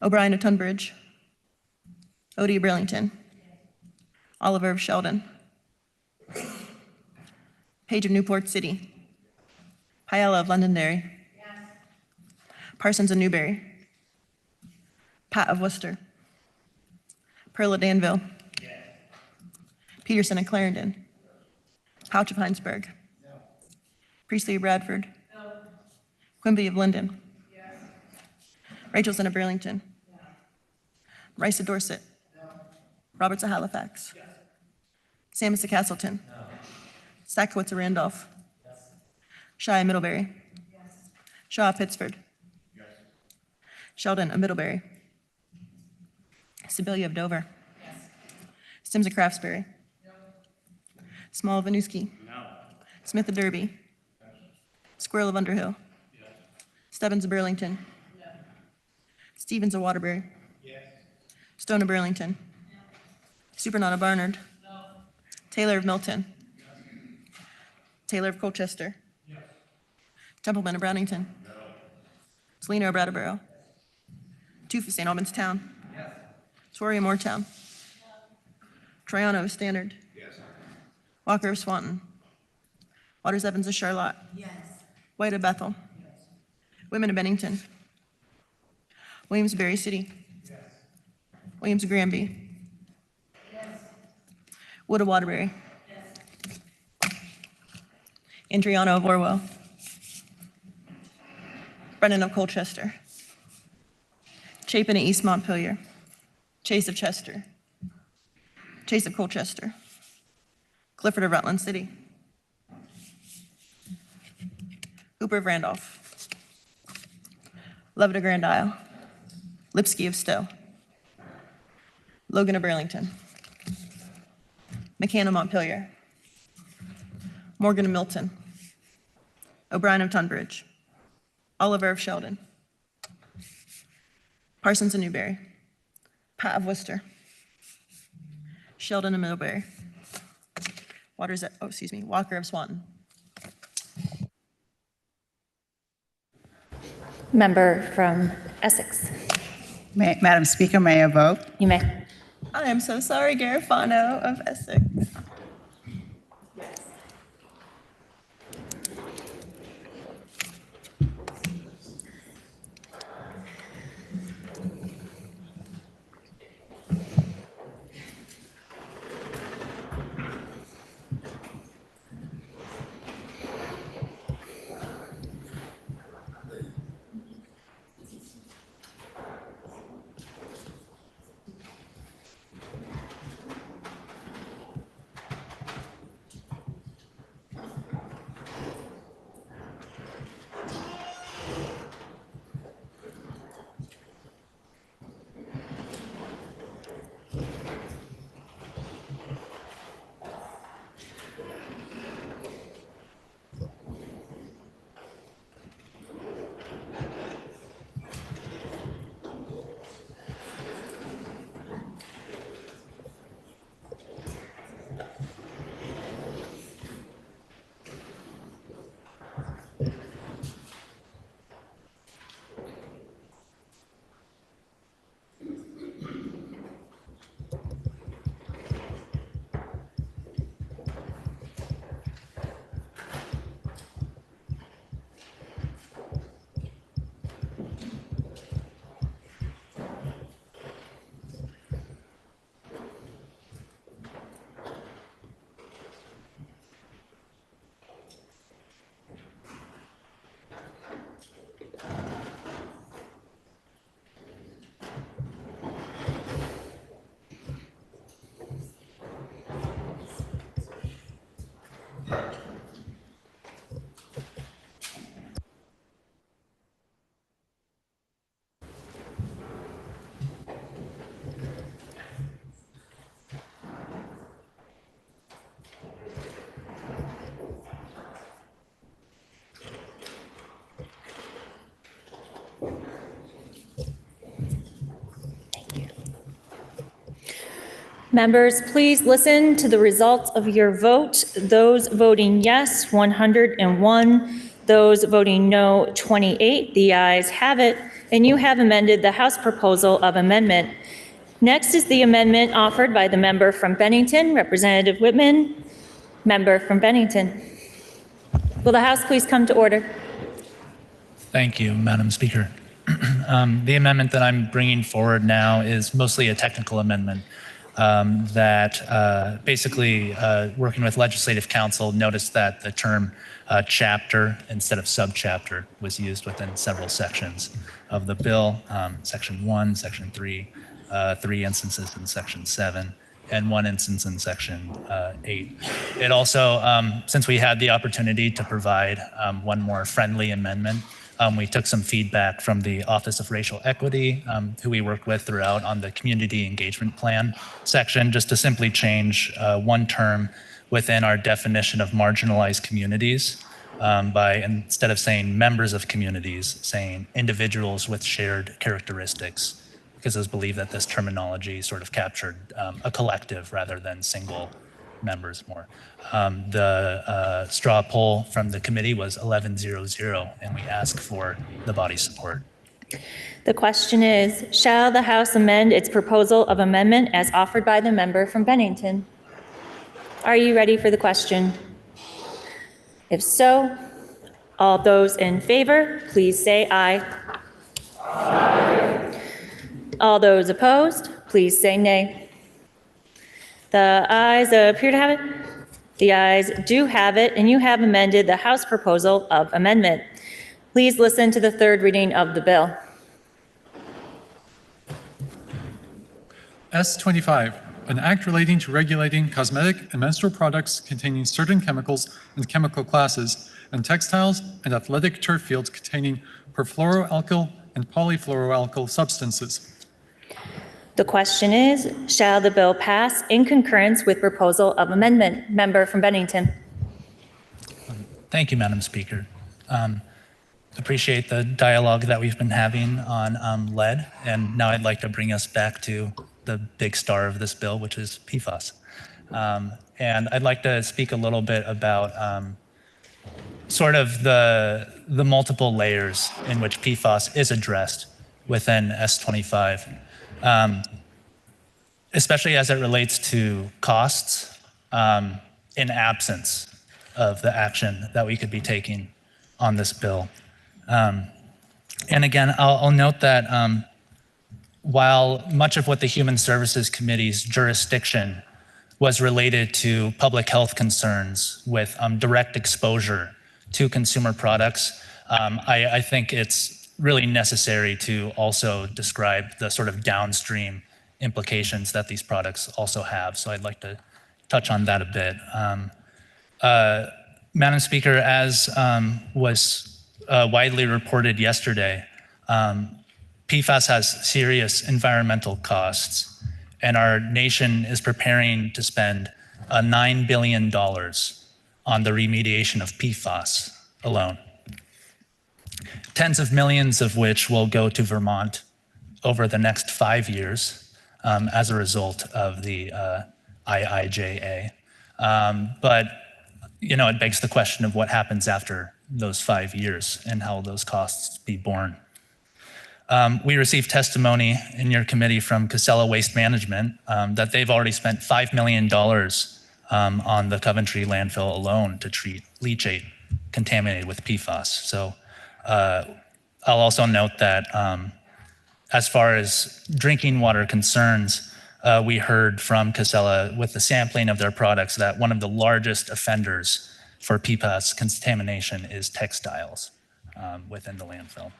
O'Brien of Tunbridge. Odie of Burlington. Oliver of Sheldon. Page of Newport City. Piella of Londonderry. Parsons of Newbury. Pat of Worcester. Pearl of Danville. Peterson of Clarendon. Pouch of Heinsberg. Priestley of Bradford. Quimby of Linden. Rachelson of Burlington. Rice of Dorset. Roberts of Halifax. Samus of Castleton. Sakowitz of Randolph. Shy of Middlebury. Shaw of Pittsford. Sheldon of Middlebury. Sibilia of Dover. Sims of Craftsbury. Small of Winooski. Smith of Derby. Squirrel of Underhill. Stebbins of Burlington. Stevens of Waterbury. Stone of Burlington. Supernaut of Barnard. Taylor of Milton. Taylor of Colchester. Templeman of Brownington. Selena of Brattleboro. Toof of St. Albans Town. Torrey of Moortown. Troiano of Standard. Walker of Swanton. Waters Evans of Charlotte. White of Bethel. Women of Bennington. Williams of Berry City. Williams of Granby. Wood of Waterbury. Andriano of Orwell. Brennan of Colchester. Chapin of East Montpelier. Chase of Chester. Chase of Colchester. Clifford of Rutland City. Hooper of Randolph. Levitt of Grand Isle. Lipsky of Stowe. Logan of Burlington. McCann of Montpelier. Morgan of Milton. O'Brien of Tunbridge. Oliver of Sheldon. Parsons of Newberry. Pat of Worcester. Sheldon of Middlebury. Walker of Swanton. Member from Essex. Madam Speaker, may I vote? You may. I am so sorry, Garifano of Essex. Members, please listen to the results of your vote. Those voting yes, 101. Those voting no, 28. The ayes have it, and you have amended the House proposal of amendment. Next is the amendment offered by the member from Bennington, Representative Whitman. Member from Bennington. Will the House please come to order? Thank you, Madam Speaker. The amendment that I'm bringing forward now is mostly a technical amendment. that basically, working with Legislative Council, noticed that the term chapter instead of subchapter was used within several sections of the bill, Section 1, Section 3, 3 instances in Section 7, and 1 instance in Section 8. It also, since we had the opportunity to provide one more friendly amendment, we took some feedback from the Office of Racial Equity, who we worked with throughout on the Community Engagement Plan section, just to simply change one term within our definition of marginalized communities by, instead of saying members of communities, saying individuals with shared characteristics, because it was believed that this terminology sort of captured a collective rather than single members more. The straw poll from the committee was 11-0-0, and we ask for the body support. The question is, shall the House amend its proposal of amendment as offered by the member from Bennington? Are you ready for the question? If so, all those in favor, please say aye. Aye. All those opposed, please say nay. The ayes appear to have it. The ayes do have it, and you have amended the House proposal of amendment. Please listen to the third reading of the bill. S25, an act relating to regulating cosmetic and menstrual products containing certain chemicals and chemical classes, and textiles and athletic turf fields containing perfluoroalkyl and polyfluoroalkyl substances. The question is, shall the bill pass in concurrence with proposal of amendment? Member from Bennington. Thank you, Madam Speaker. Appreciate the dialogue that we've been having on lead, and now I'd like to bring us back to the big star of this bill, which is PFAS. And I'd like to speak a little bit about sort of the multiple layers in which PFAS is addressed within S25, especially as it relates to costs in absence of the action that we could be taking on this bill. And again, I'll note that while much of what the Human Services Committee's jurisdiction was related to public health concerns with direct exposure to consumer products, I think it's really necessary to also describe the sort of downstream implications that these products also have. So I'd like to touch on that a bit. Madam Speaker, as was widely reported yesterday, PFAS has serious environmental costs, and our nation is preparing to spend $9 billion on the remediation of PFAS alone. Tens of millions of which will go to Vermont over the next 5 years as a result of the IIJA. But, you know, it begs the question of what happens after those 5 years and how will those costs be borne. We received testimony in your committee from Casella Waste Management that they've already spent $5 million on the Coventry landfill alone to treat leachate contaminated with PFAS. So I'll also note that as far as drinking water concerns, we heard from Casella with the sampling of their products that one of the largest offenders for PFAS contamination is textiles within the landfill.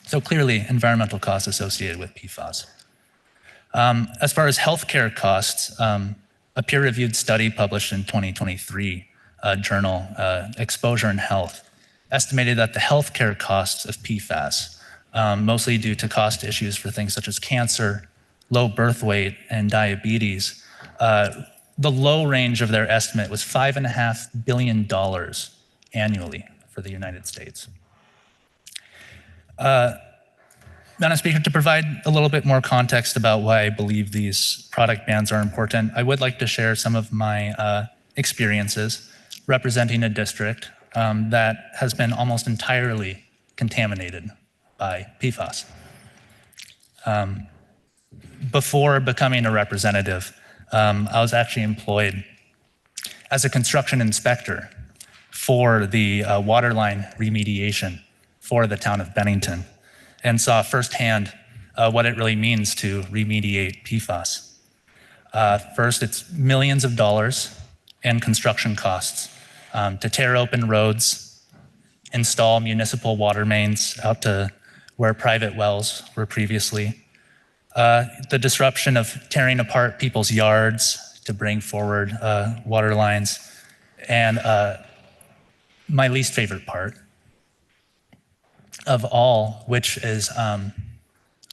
So clearly, environmental costs associated with PFAS. As far as healthcare costs, a peer-reviewed study published in 2023 journal, Exposure in Health, estimated that the healthcare costs of PFAS, mostly due to cost issues for things such as cancer, low birth weight, and diabetes, the low range of their estimate was $5.5 billion annually for the United States. Madam Speaker, to provide a little bit more context about why I believe these product bans are important, I would like to share some of my experiences representing a district that has been almost entirely contaminated by PFAS. Before becoming a representative, I was actually employed as a construction inspector for the waterline remediation for the town of Bennington, and saw firsthand what it really means to remediate PFAS. First, it's millions of dollars in construction costs to tear open roads, install municipal water mains out to where private wells were previously, the disruption of tearing apart people's yards to bring forward water lines, and my least favorite part of all, which is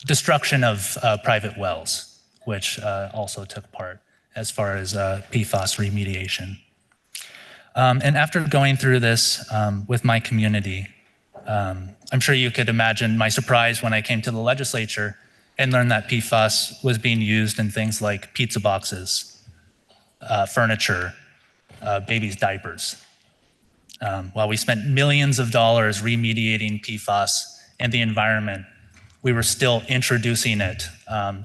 destruction of private wells, which also took part as far as PFAS remediation. And after going through this with my community, I'm sure you could imagine my surprise when I came to the legislature and learned that PFAS was being used in things like pizza boxes, furniture, babies' diapers. While we spent millions of dollars remediating PFAS and the environment, we were still introducing it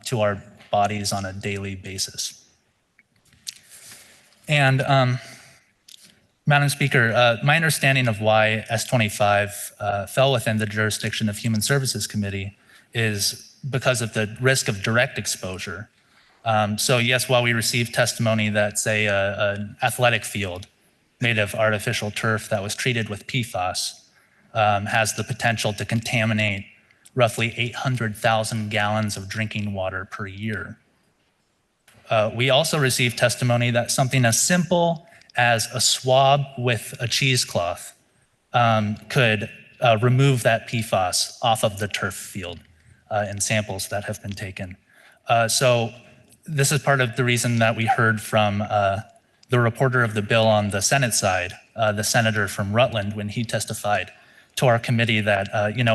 to our bodies on a daily basis. And Madam Speaker, my understanding of why S25 fell within the jurisdiction of Human Services Committee is because of the risk of direct exposure. So yes, while we received testimony that, say, an athletic field made of artificial turf that was treated with PFAS has the potential to contaminate roughly 800,000 gallons of drinking water per year. We also received testimony that something as simple as a swab with a cheesecloth could remove that PFAS off of the turf field in samples that have been taken. So this is part of the reason that we heard from the reporter of the bill on the Senate side, the senator from Rutland, when he testified to our committee that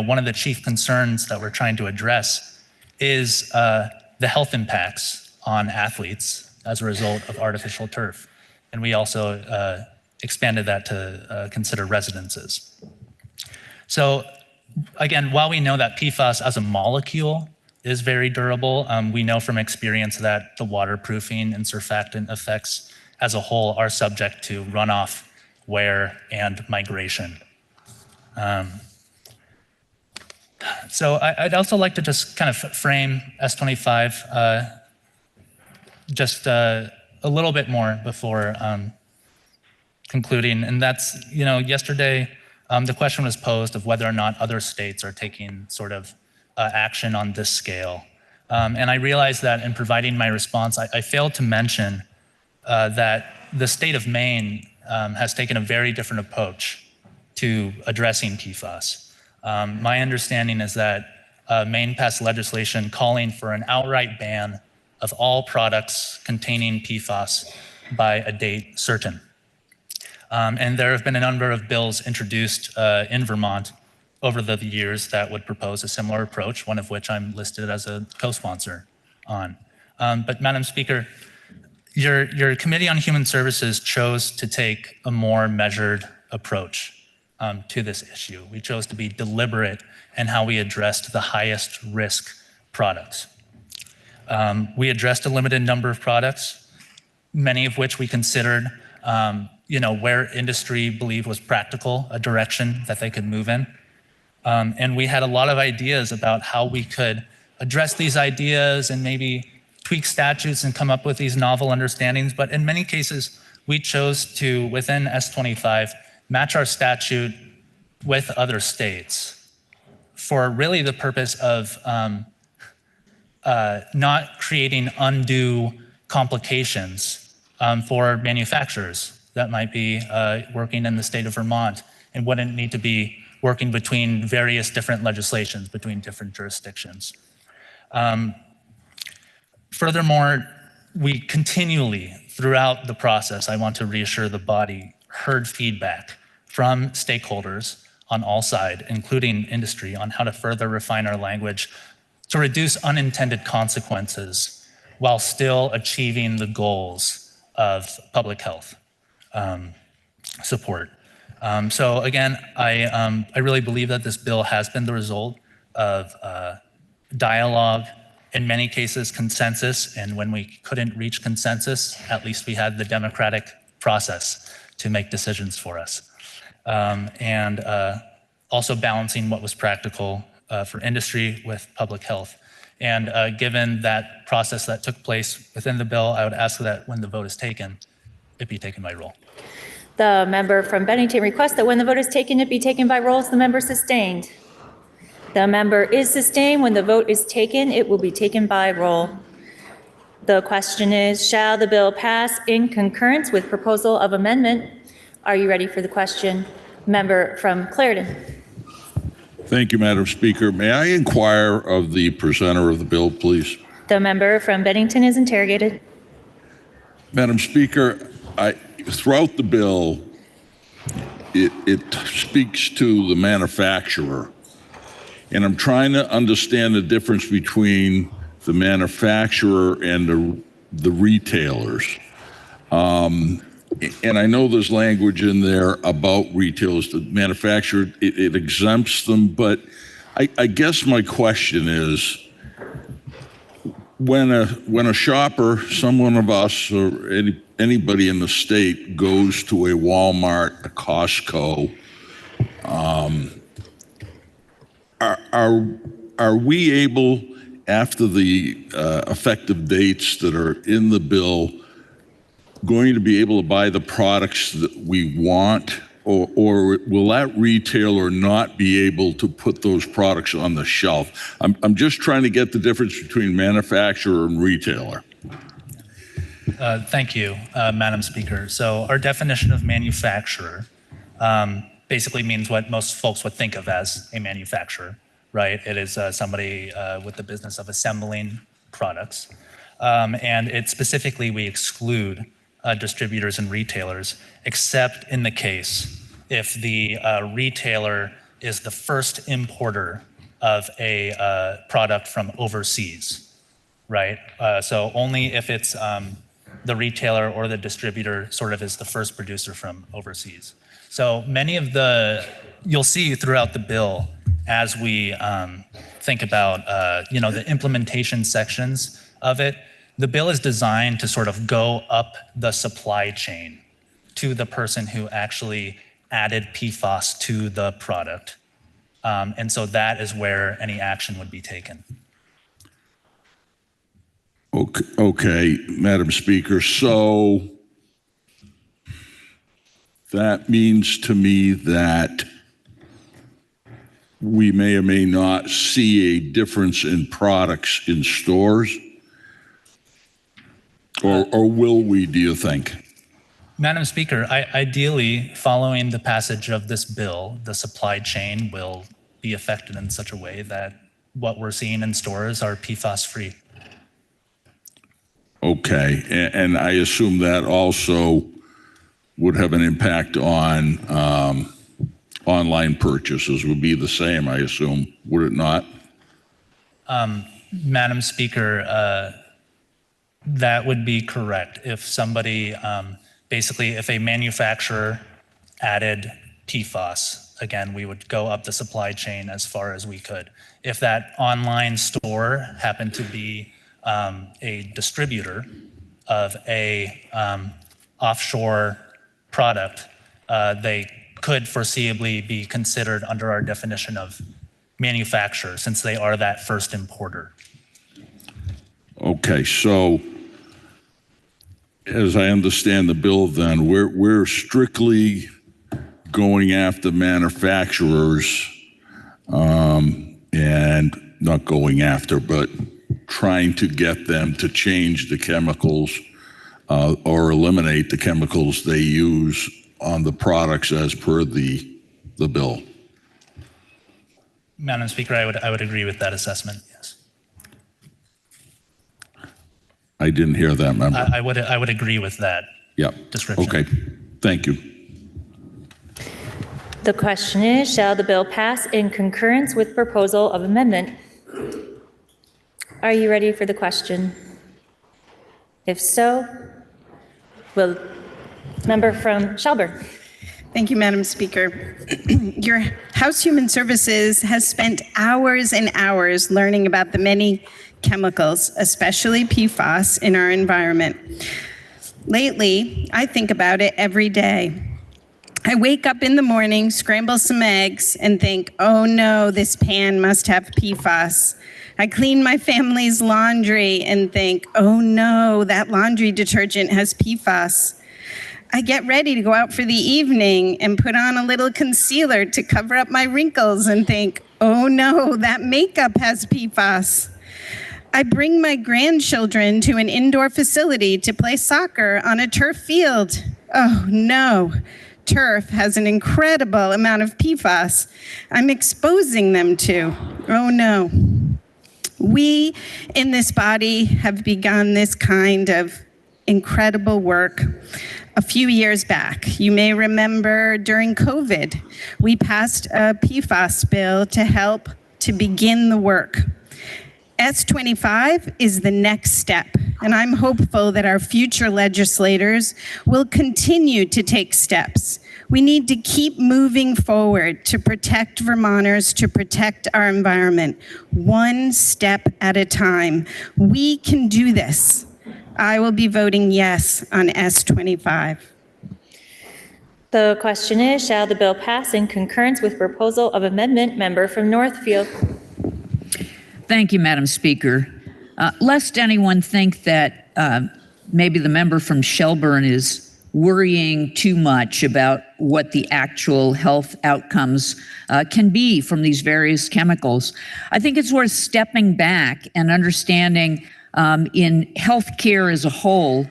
one of the chief concerns that we're trying to address is the health impacts on athletes as a result of artificial turf. And we also expanded that to consider residences. So again, while we know that PFAS as a molecule is very durable, we know from experience that the waterproofing and surfactant effects as a whole are subject to runoff, wear, and migration. So I'd also like to just kind of frame S25 just a little bit more before concluding. And that's, yesterday the question was posed of whether or not other states are taking sort of action on this scale. And I realized that in providing my response, I failed to mention that the state of Maine has taken a very different approach to addressing PFAS. My understanding is that Maine passed legislation calling for an outright ban of all products containing PFAS by a date certain. And there have been a number of bills introduced in Vermont over the years that would propose a similar approach, one of which I'm listed as a co-sponsor on. But Madam Speaker, your Committee on Human Services chose to take a more measured approach to this issue. We chose to be deliberate in how we addressed the highest risk products. We addressed a limited number of products, many of which we considered, where industry believed was practical, a direction that they could move in. And we had a lot of ideas about how we could address these ideas and maybe tweak statutes and come up with these novel understandings. But in many cases, we chose to, within S25, match our statute with other states for really the purpose of not creating undue complications for manufacturers that might be working in the state of Vermont and wouldn't need to be working between various different legislations, between different jurisdictions. Furthermore, we continually, throughout the process, I want to reassure the body, heard feedback from stakeholders on all sides, including industry, on how to further refine our language to reduce unintended consequences while still achieving the goals of public health support. So again, I really believe that this bill has been the result of dialogue, in many cases consensus, and when we couldn't reach consensus, at least we had the democratic process to make decisions for us. And also balancing what was practical for industry with public health. And given that process that took place within the bill, I would ask that when the vote is taken, it be taken by roll. The member from Bennington requests that when the vote is taken, it be taken by roll. Is the member sustained? The member is sustained. When the vote is taken, it will be taken by roll. The question is, shall the bill pass in concurrence with proposal of amendment? Are you ready for the question? Member from Clarendon. Thank you, Madam Speaker. May I inquire of the presenter of the bill, please? The member from Bennington is interrogated. Madam Speaker, throughout the bill, it speaks to the manufacturer. And I'm trying to understand the difference between the manufacturer and the retailers. And I know there's language in there about retailers. The manufacturer, it exempts them, but I guess my question is, when a shopper, someone of us or anybody in the state goes to a Walmart, a Costco, are we able, after the effective dates that are in the bill, going to be able to buy the products that we want, or will that retailer not be able to put those products on the shelf? I'm just trying to get the difference between manufacturer and retailer. Thank you, Madam Speaker. So our definition of manufacturer basically means what most folks would think of as a manufacturer, right? It is somebody with the business of assembling products. And it specifically, we exclude distributors and retailers, except in the case if the retailer is the first importer of a product from overseas, right? So only if it's the retailer or the distributor sort of is the first producer from overseas. So many of you'll see throughout the bill as we think about, the implementation sections of it, the bill is designed to sort of go up the supply chain to the person who actually added PFAS to the product. And so that is where any action would be taken. Okay, Madam Speaker. So that means to me that we may or may not see a difference in products in stores. Or will we, do you think? Madam Speaker, ideally, following the passage of this bill, the supply chain will be affected in such a way that what we're seeing in stores are PFAS-free. Okay, and I assume that also would have an impact on online purchases, would be the same, I assume, would it not? Madam Speaker, that would be correct. If somebody, basically, if a manufacturer added PFAS, again, we would go up the supply chain as far as we could. If that online store happened to be a distributor of a offshore product, they could foreseeably be considered under our definition of manufacturer, since they are that first importer. Okay, so as I understand the bill, then we're strictly going after manufacturers, and not going after, but trying to get them to change the chemicals or eliminate the chemicals they use on the products as per the bill. Madam Speaker, I would agree with that assessment. Yes. I didn't hear that, member. I would agree with that. Yep. Description. Okay. Thank you. The question is, shall the bill pass in concurrence with proposal of amendment? Are you ready for the question? If so, will member from Shelburne. Thank you, Madam Speaker. Your House Human Services has spent hours and hours learning about the many chemicals, especially PFAS, in our environment. Lately, I think about it every day. I wake up in the morning, scramble some eggs, and think, oh no, this pan must have PFAS. I clean my family's laundry and think, oh no, that laundry detergent has PFAS. I get ready to go out for the evening and put on a little concealer to cover up my wrinkles and think, oh no, that makeup has PFAS. I bring my grandchildren to an indoor facility to play soccer on a turf field. Oh no, turf has an incredible amount of PFAS I'm exposing them to. Oh no. We in this body have begun this kind of incredible work a few years back. You may remember during COVID, we passed a PFAS bill to help to begin the work. S25 is the next step, and I'm hopeful that our future legislators will continue to take steps. We need to keep moving forward to protect Vermonters, to protect our environment, one step at a time. We can do this. I will be voting yes on S25. The question is, shall the bill pass in concurrence with proposal of amendment? Member from Northfield. Thank you, Madam Speaker. Lest anyone think that maybe the member from Shelburne is worrying too much about what the actual health outcomes can be from these various chemicals, I think it's worth stepping back and understanding in healthcare as a whole,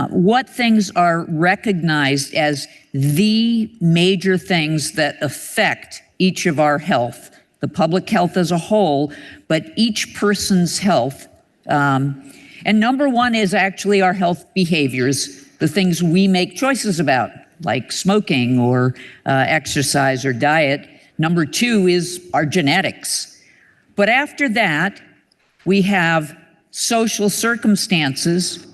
what things are recognized as the major things that affect each of our health, the public health as a whole, but each person's health. And number one is actually our health behaviors, the things we make choices about, like smoking or exercise or diet. Number two is our genetics. But after that, we have social circumstances,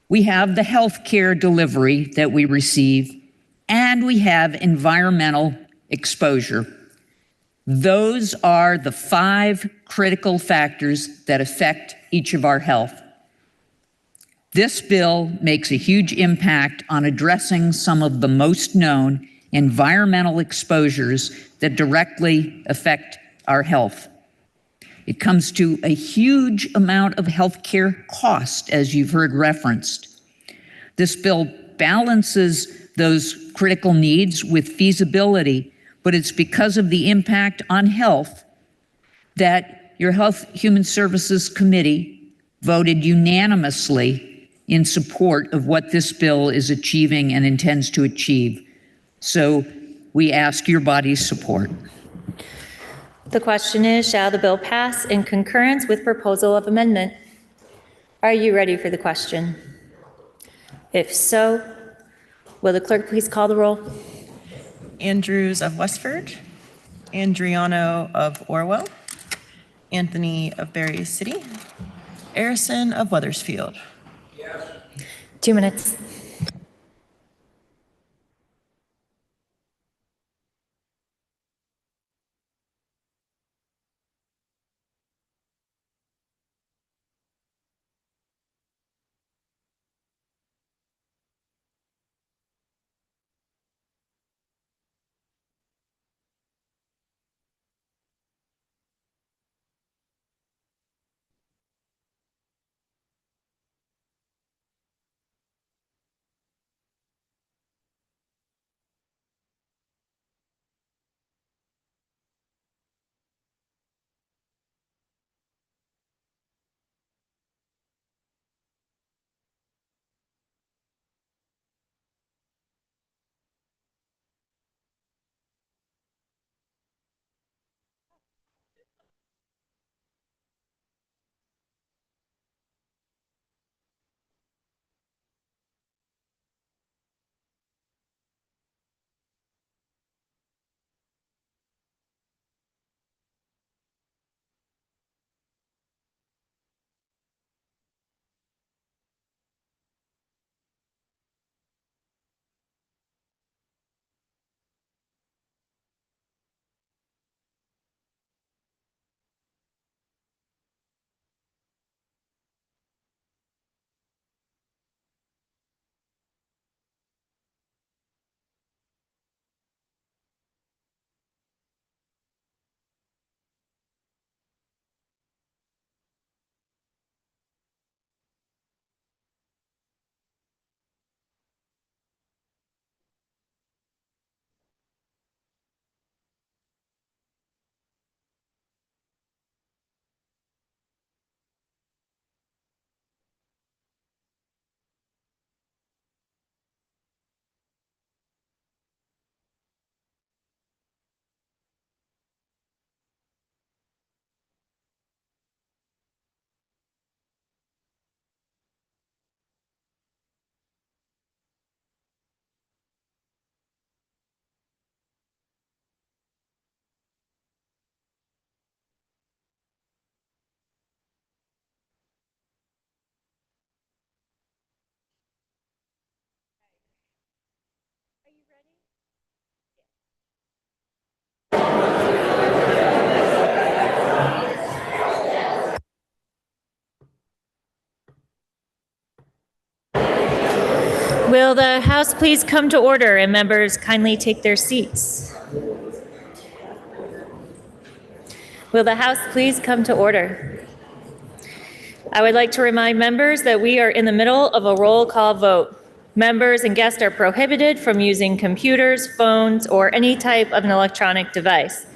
we have the health care delivery that we receive, and we have environmental exposure. Those are the 5 critical factors that affect each of our health. This bill makes a huge impact on addressing some of the most known environmental exposures that directly affect our health. It comes to a huge amount of healthcare cost, as you've heard referenced. This bill balances those critical needs with feasibility, but it's because of the impact on health that your Health Human Services Committee voted unanimously in support of what this bill is achieving and intends to achieve. So we ask your body's support. The question is, shall the bill pass in concurrence with proposal of amendment? Are you ready for the question? If so, will the clerk please call the roll? Andrews of Westford, Andriano of Orwell, Anthony of Berry City, Arison of Weathersfield. 2 minutes. Will the House please come to order and members kindly take their seats? Will the House please come to order? I would like to remind members that we are in the middle of a roll call vote. Members and guests are prohibited from using computers, phones, or any type of an electronic device.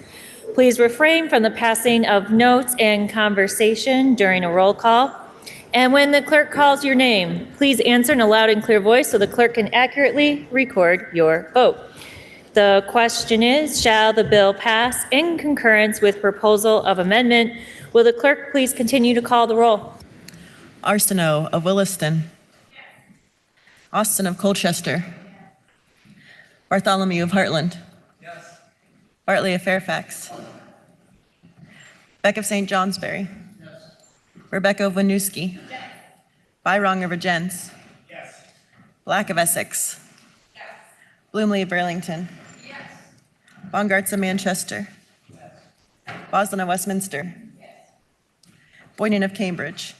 Please refrain from the passing of notes and conversation during a roll call. And when the clerk calls your name, please answer in a loud and clear voice so the clerk can accurately record your vote. The question is, shall the bill pass in concurrence with proposal of amendment? Will the clerk please continue to call the roll? Arsenault of Williston. Austin of Colchester. Bartholomew of Heartland. Bartley of Fairfax. Beck of St. Johnsbury. Rebecca of Winooski. Byrong of Regents. Black of Essex. Bloomley of Burlington. Bongarts of Manchester. Boslin of Westminster. Boyden of Cambridge.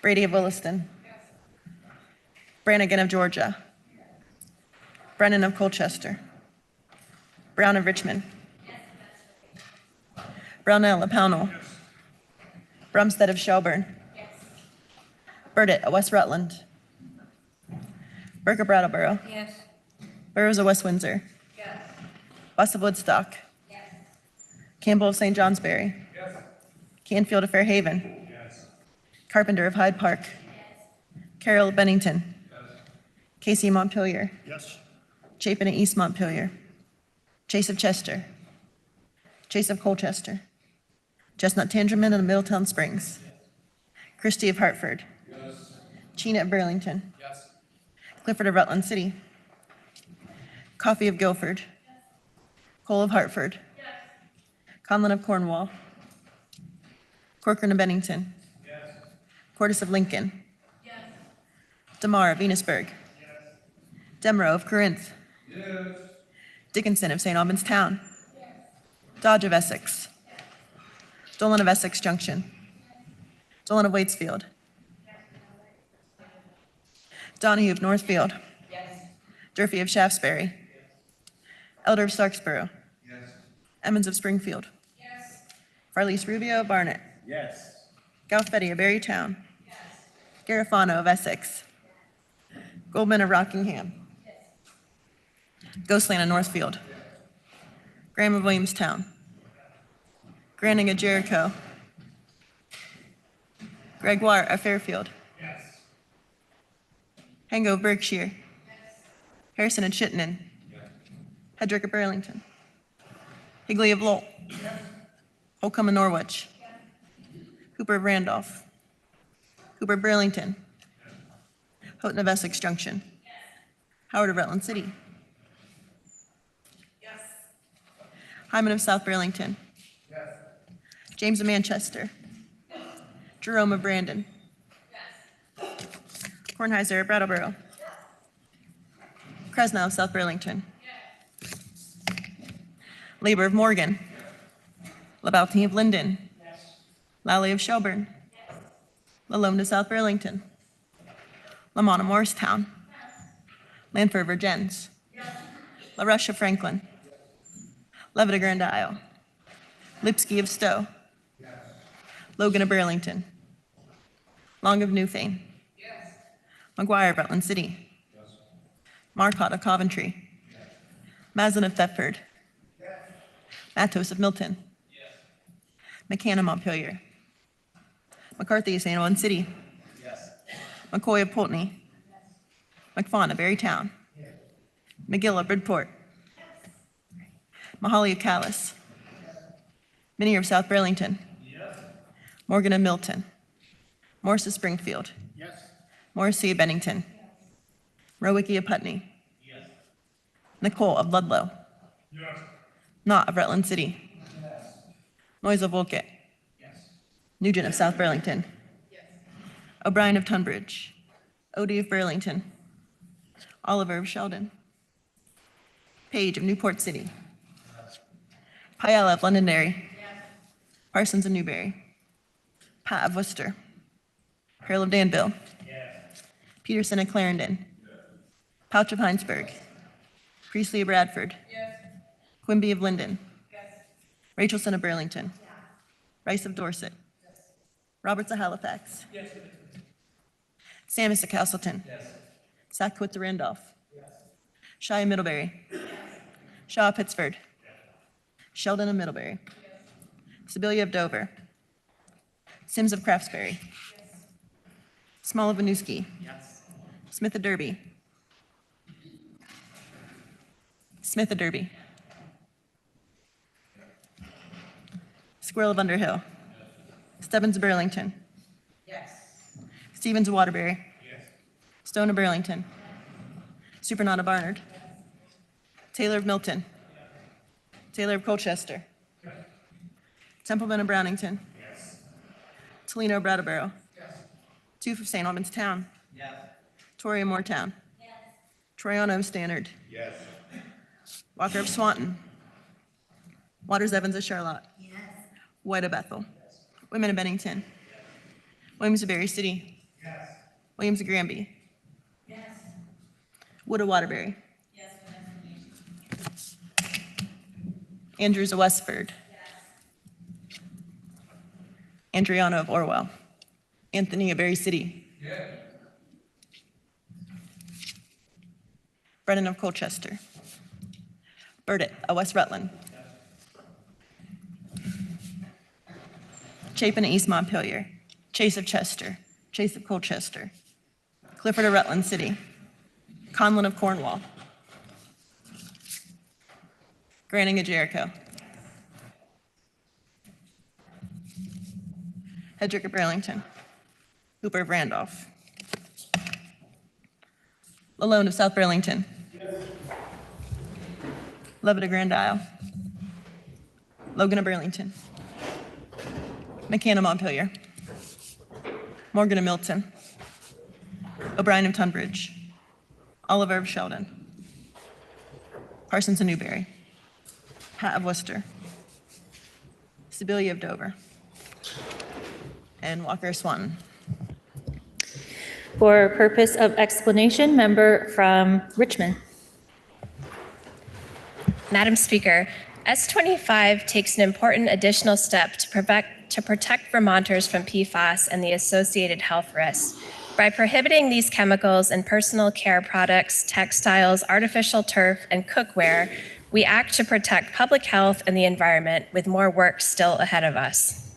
Brady of Williston. Brannigan of Georgia. Brennan of Colchester. Brown of Richmond. Brownell of Pownell. Brumstead of Shelburne. Burdett of West Rutland. Burke of Brattleboro. Burrows of West Windsor. Buss of Woodstock. Campbell of St. Johnsbury. Canfield of Fairhaven. Carpenter of Hyde Park. Carroll of Bennington. Casey of Montpelier. Chapin of East Montpelier. Chase of Chester. Chase of Colchester. Chestnut Tangerman of Middletown Springs. Christie of Hartford. Cheena of Burlington. Clifford of Rutland City. Coffey of Guilford. Cole of Hartford. Conlon of Cornwall. Corcoran of Bennington. Cordes of Lincoln. DeMar of Venusburg. Demrow of Corinth. Dickinson of St. Albans Town. Dodge of Essex. Dolan of Essex Junction. Dolan of Waitsfield. Donahue of Northfield. Durfee of Shaftesbury. Elder of Starksboro. Emmons of Springfield. Farley's Rubio of Barnet. Galfetti of Berrytown. Garifano of Essex. Goldman of Rockingham. Ghostland of Northfield. Graham of Williamstown. Granning of Jericho. Gregoire of Fairfield. Hango of Berkshire. Harrison of Chittenden. Hedrick of Burlington. Higley of Lowell. Holcomb of Norwich. Hooper of Randolph. Hooper of Burlington. Houghton of Essex Junction. Howard of Rutland City. Hyman of South Burlington. James of Manchester. Jerome of Brandon. Kornheiser of Brattleboro. Kresnow of South Burlington. Labor of Morgan. Laboutin of Linden. Lally of Shelburne. Lalonde of South Burlington. Lamont of Morristown. Lanford of Virgins. LaRush of Franklin. Levitt of Grand Isle. Lipsky of Stowe. Logan of Burlington. Long of Newfane. McGuire of Rutland City. Marcotte of Coventry. Maslin of Thetford. Matos of Milton. McCann of Montpelier. McCarthy of St. Albans City. McCoy of Pulteney. McFawn of Berrytown. McGill of Bridport. Mahaly of Calais. Minier of South Burlington. Morgan of Milton. Morris of Springfield. Morrissey of Bennington. Rowicki of Putney. Nicole of Ludlow. Knott of Rutland City. Noyes of Wolcott. Nugent of South Burlington. O'Brien of Tunbridge. Odie of Burlington. Oliver of Sheldon. Page of Newport City. Payella of Londonderry. Parsons of Newberry. Pat of Worcester. Carroll of Danville. Peterson of Clarendon. Pouch of Heinsberg. Priestley of Bradford. Quimby of Linden. Rachelson of Burlington. Rice of Dorset. Roberts of Halifax. Samus of Castleton. Sackwitz of Randolph. Shai of Middlebury. Shaw of Pittsford. Sheldon of Middlebury. Sibilia of Dover. Sims of Craftsbury. Small of Winooski. Smith of Derby. Smith of Derby. Squirrel of Underhill. Stebbins of Burlington. Stevens of Waterbury. Stone of Burlington. Supernaut of Barnard. Taylor of Milton. Taylor of Colchester. Templeman of Brownington. Toledo of Brattleboro. Toof of St. Albans Town. Torrey of Moortown. Troiano of Stannard. Walker of Swanton. Waters Evans of Charlotte. White of Bethel. Women of Bennington. Williams of Berry City. Williams of Granby. Wood of Waterbury. Andrews of Westford. Andriano of Orwell. Anthony of Berry City. Brennan of Colchester. Burdett of West Rutland. Chapin of East Montpelier. Chase of Chester. Chase of Colchester. Clifford of Rutland City. Conlon of Cornwall. Granting of Jericho. Hedrick of Burlington. Hooper of Randolph. Lalone of South Burlington. Levitt of Grand Isle. Logan of Burlington. McCann of Montpelier. Morgan of Milton. O'Brien of Tunbridge. Oliver of Sheldon. Parsons of Newberry. Pat of Worcester. Sibilia of Dover. And Walker of Swanton. For purpose of explanation, member from Richmond. Madam Speaker, S25 takes an important additional step to protect Vermonters from PFAS and the associated health risks. By prohibiting these chemicals in personal care products, textiles, artificial turf, and cookware, we act to protect public health and the environment, with more work still ahead of us.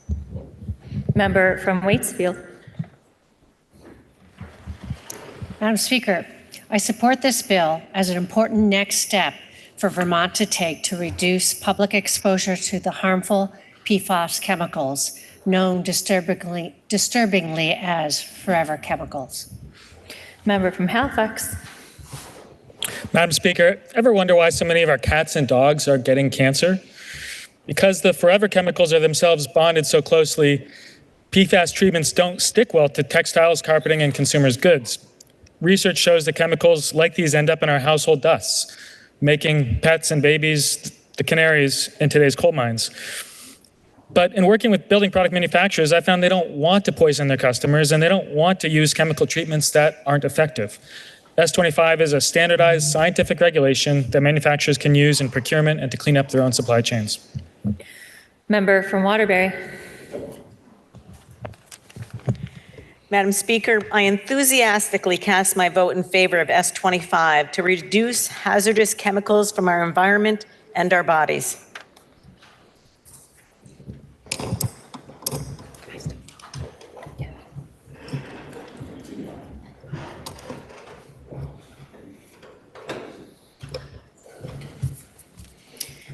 Member from Waitsfield. Madam Speaker, I support this bill as an important next step for Vermont to take to reduce public exposure to the harmful PFAS chemicals, known disturbingly as forever chemicals. Member from Halifax. Madam Speaker, ever wonder why so many of our cats and dogs are getting cancer? Because the forever chemicals are themselves bonded so closely, PFAS treatments don't stick well to textiles, carpeting, and consumers' goods. Research shows that chemicals like these end up in our household dusts, making pets and babies the canaries in today's coal mines. But in working with building product manufacturers, I found they don't want to poison their customers, and they don't want to use chemical treatments that aren't effective. S25 is a standardized scientific regulation that manufacturers can use in procurement and to clean up their own supply chains. Member from Waterbury. Madam Speaker, I enthusiastically cast my vote in favor of S25 to reduce hazardous chemicals from our environment and our bodies.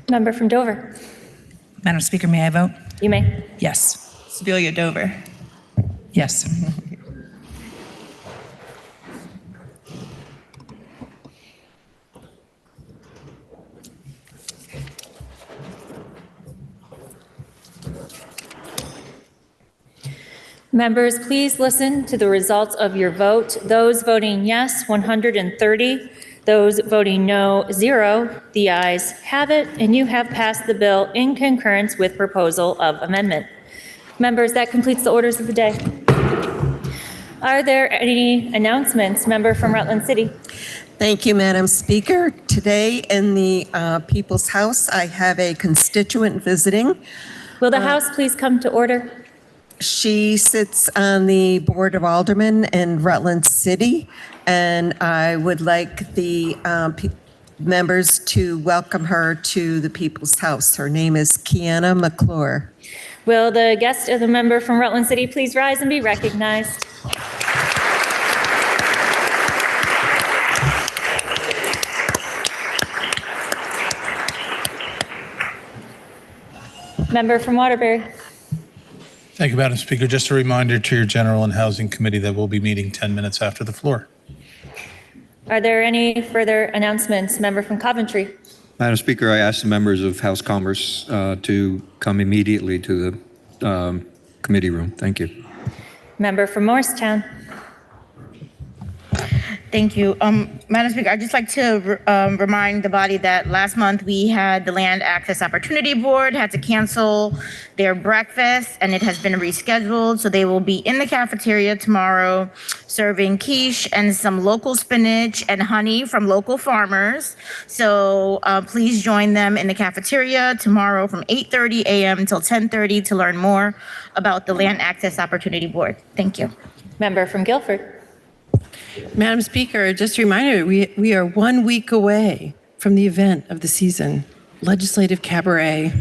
Member from Dover. Madam Speaker, may I vote? You may. Yes. Sibilia Dover. Yes. Members, please listen to the results of your vote. Those voting yes, 130. Those voting no, 0. The ayes have it, and you have passed the bill in concurrence with proposal of amendment. Members, that completes the orders of the day. Are there any announcements? Member from Rutland City. Thank you, Madam Speaker. Today in the People's House, I have a constituent visiting. Will the House please come to order? She sits on the Board of Aldermen in Rutland City, and I would like the members to welcome her to the People's House. Her name is Kiana McClure. Will the guest of the member from Rutland City please rise and be recognized? Member from Waterbury. Thank you, Madam Speaker. Just a reminder to your General and Housing Committee that we'll be meeting 10 minutes after the floor. Are there any further announcements? Member from Coventry. Madam Speaker, I ask the members of House Commerce to come immediately to the committee room. Thank you. Member from Morristown. Thank you. Madam Speaker, I'd just like to remind the body that last month we had the Land Access Opportunity Board had to cancel their breakfast, and it has been rescheduled. So they will be in the cafeteria tomorrow serving quiche and some local spinach and honey from local farmers. So please join them in the cafeteria tomorrow from 8:30 a.m. until 10:30 to learn more about the Land Access Opportunity Board. Thank you. Member from Guilford. Madam Speaker, just a reminder, we are 1 week away from the event of the season, Legislative Cabaret.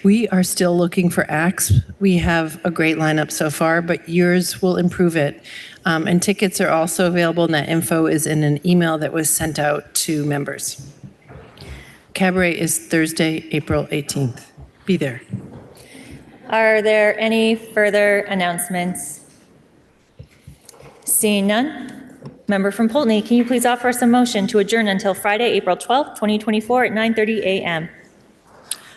We are still looking for acts. We have a great lineup so far, but yours will improve it. And tickets are also available, and that info is in an email that was sent out to members. Cabaret is Thursday, April 18th. Be there. Are there any further announcements? Seeing none. Member from Poultney, can you please offer us a motion to adjourn until Friday, April 12th, 2024 at 9:30 a.m.?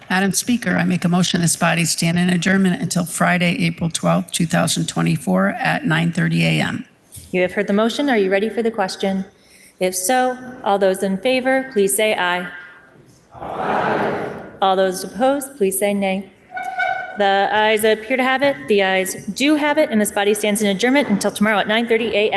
Madam Speaker, I make a motion this body stand in adjournment until Friday, April 12th, 2024 at 9:30 a.m. You have heard the motion. Are you ready for the question? If so, all those in favor, please say aye. Aye. All those opposed, please say nay. The ayes appear to have it. The ayes do have it, and this body stands in adjournment until tomorrow at 9:30 a.m.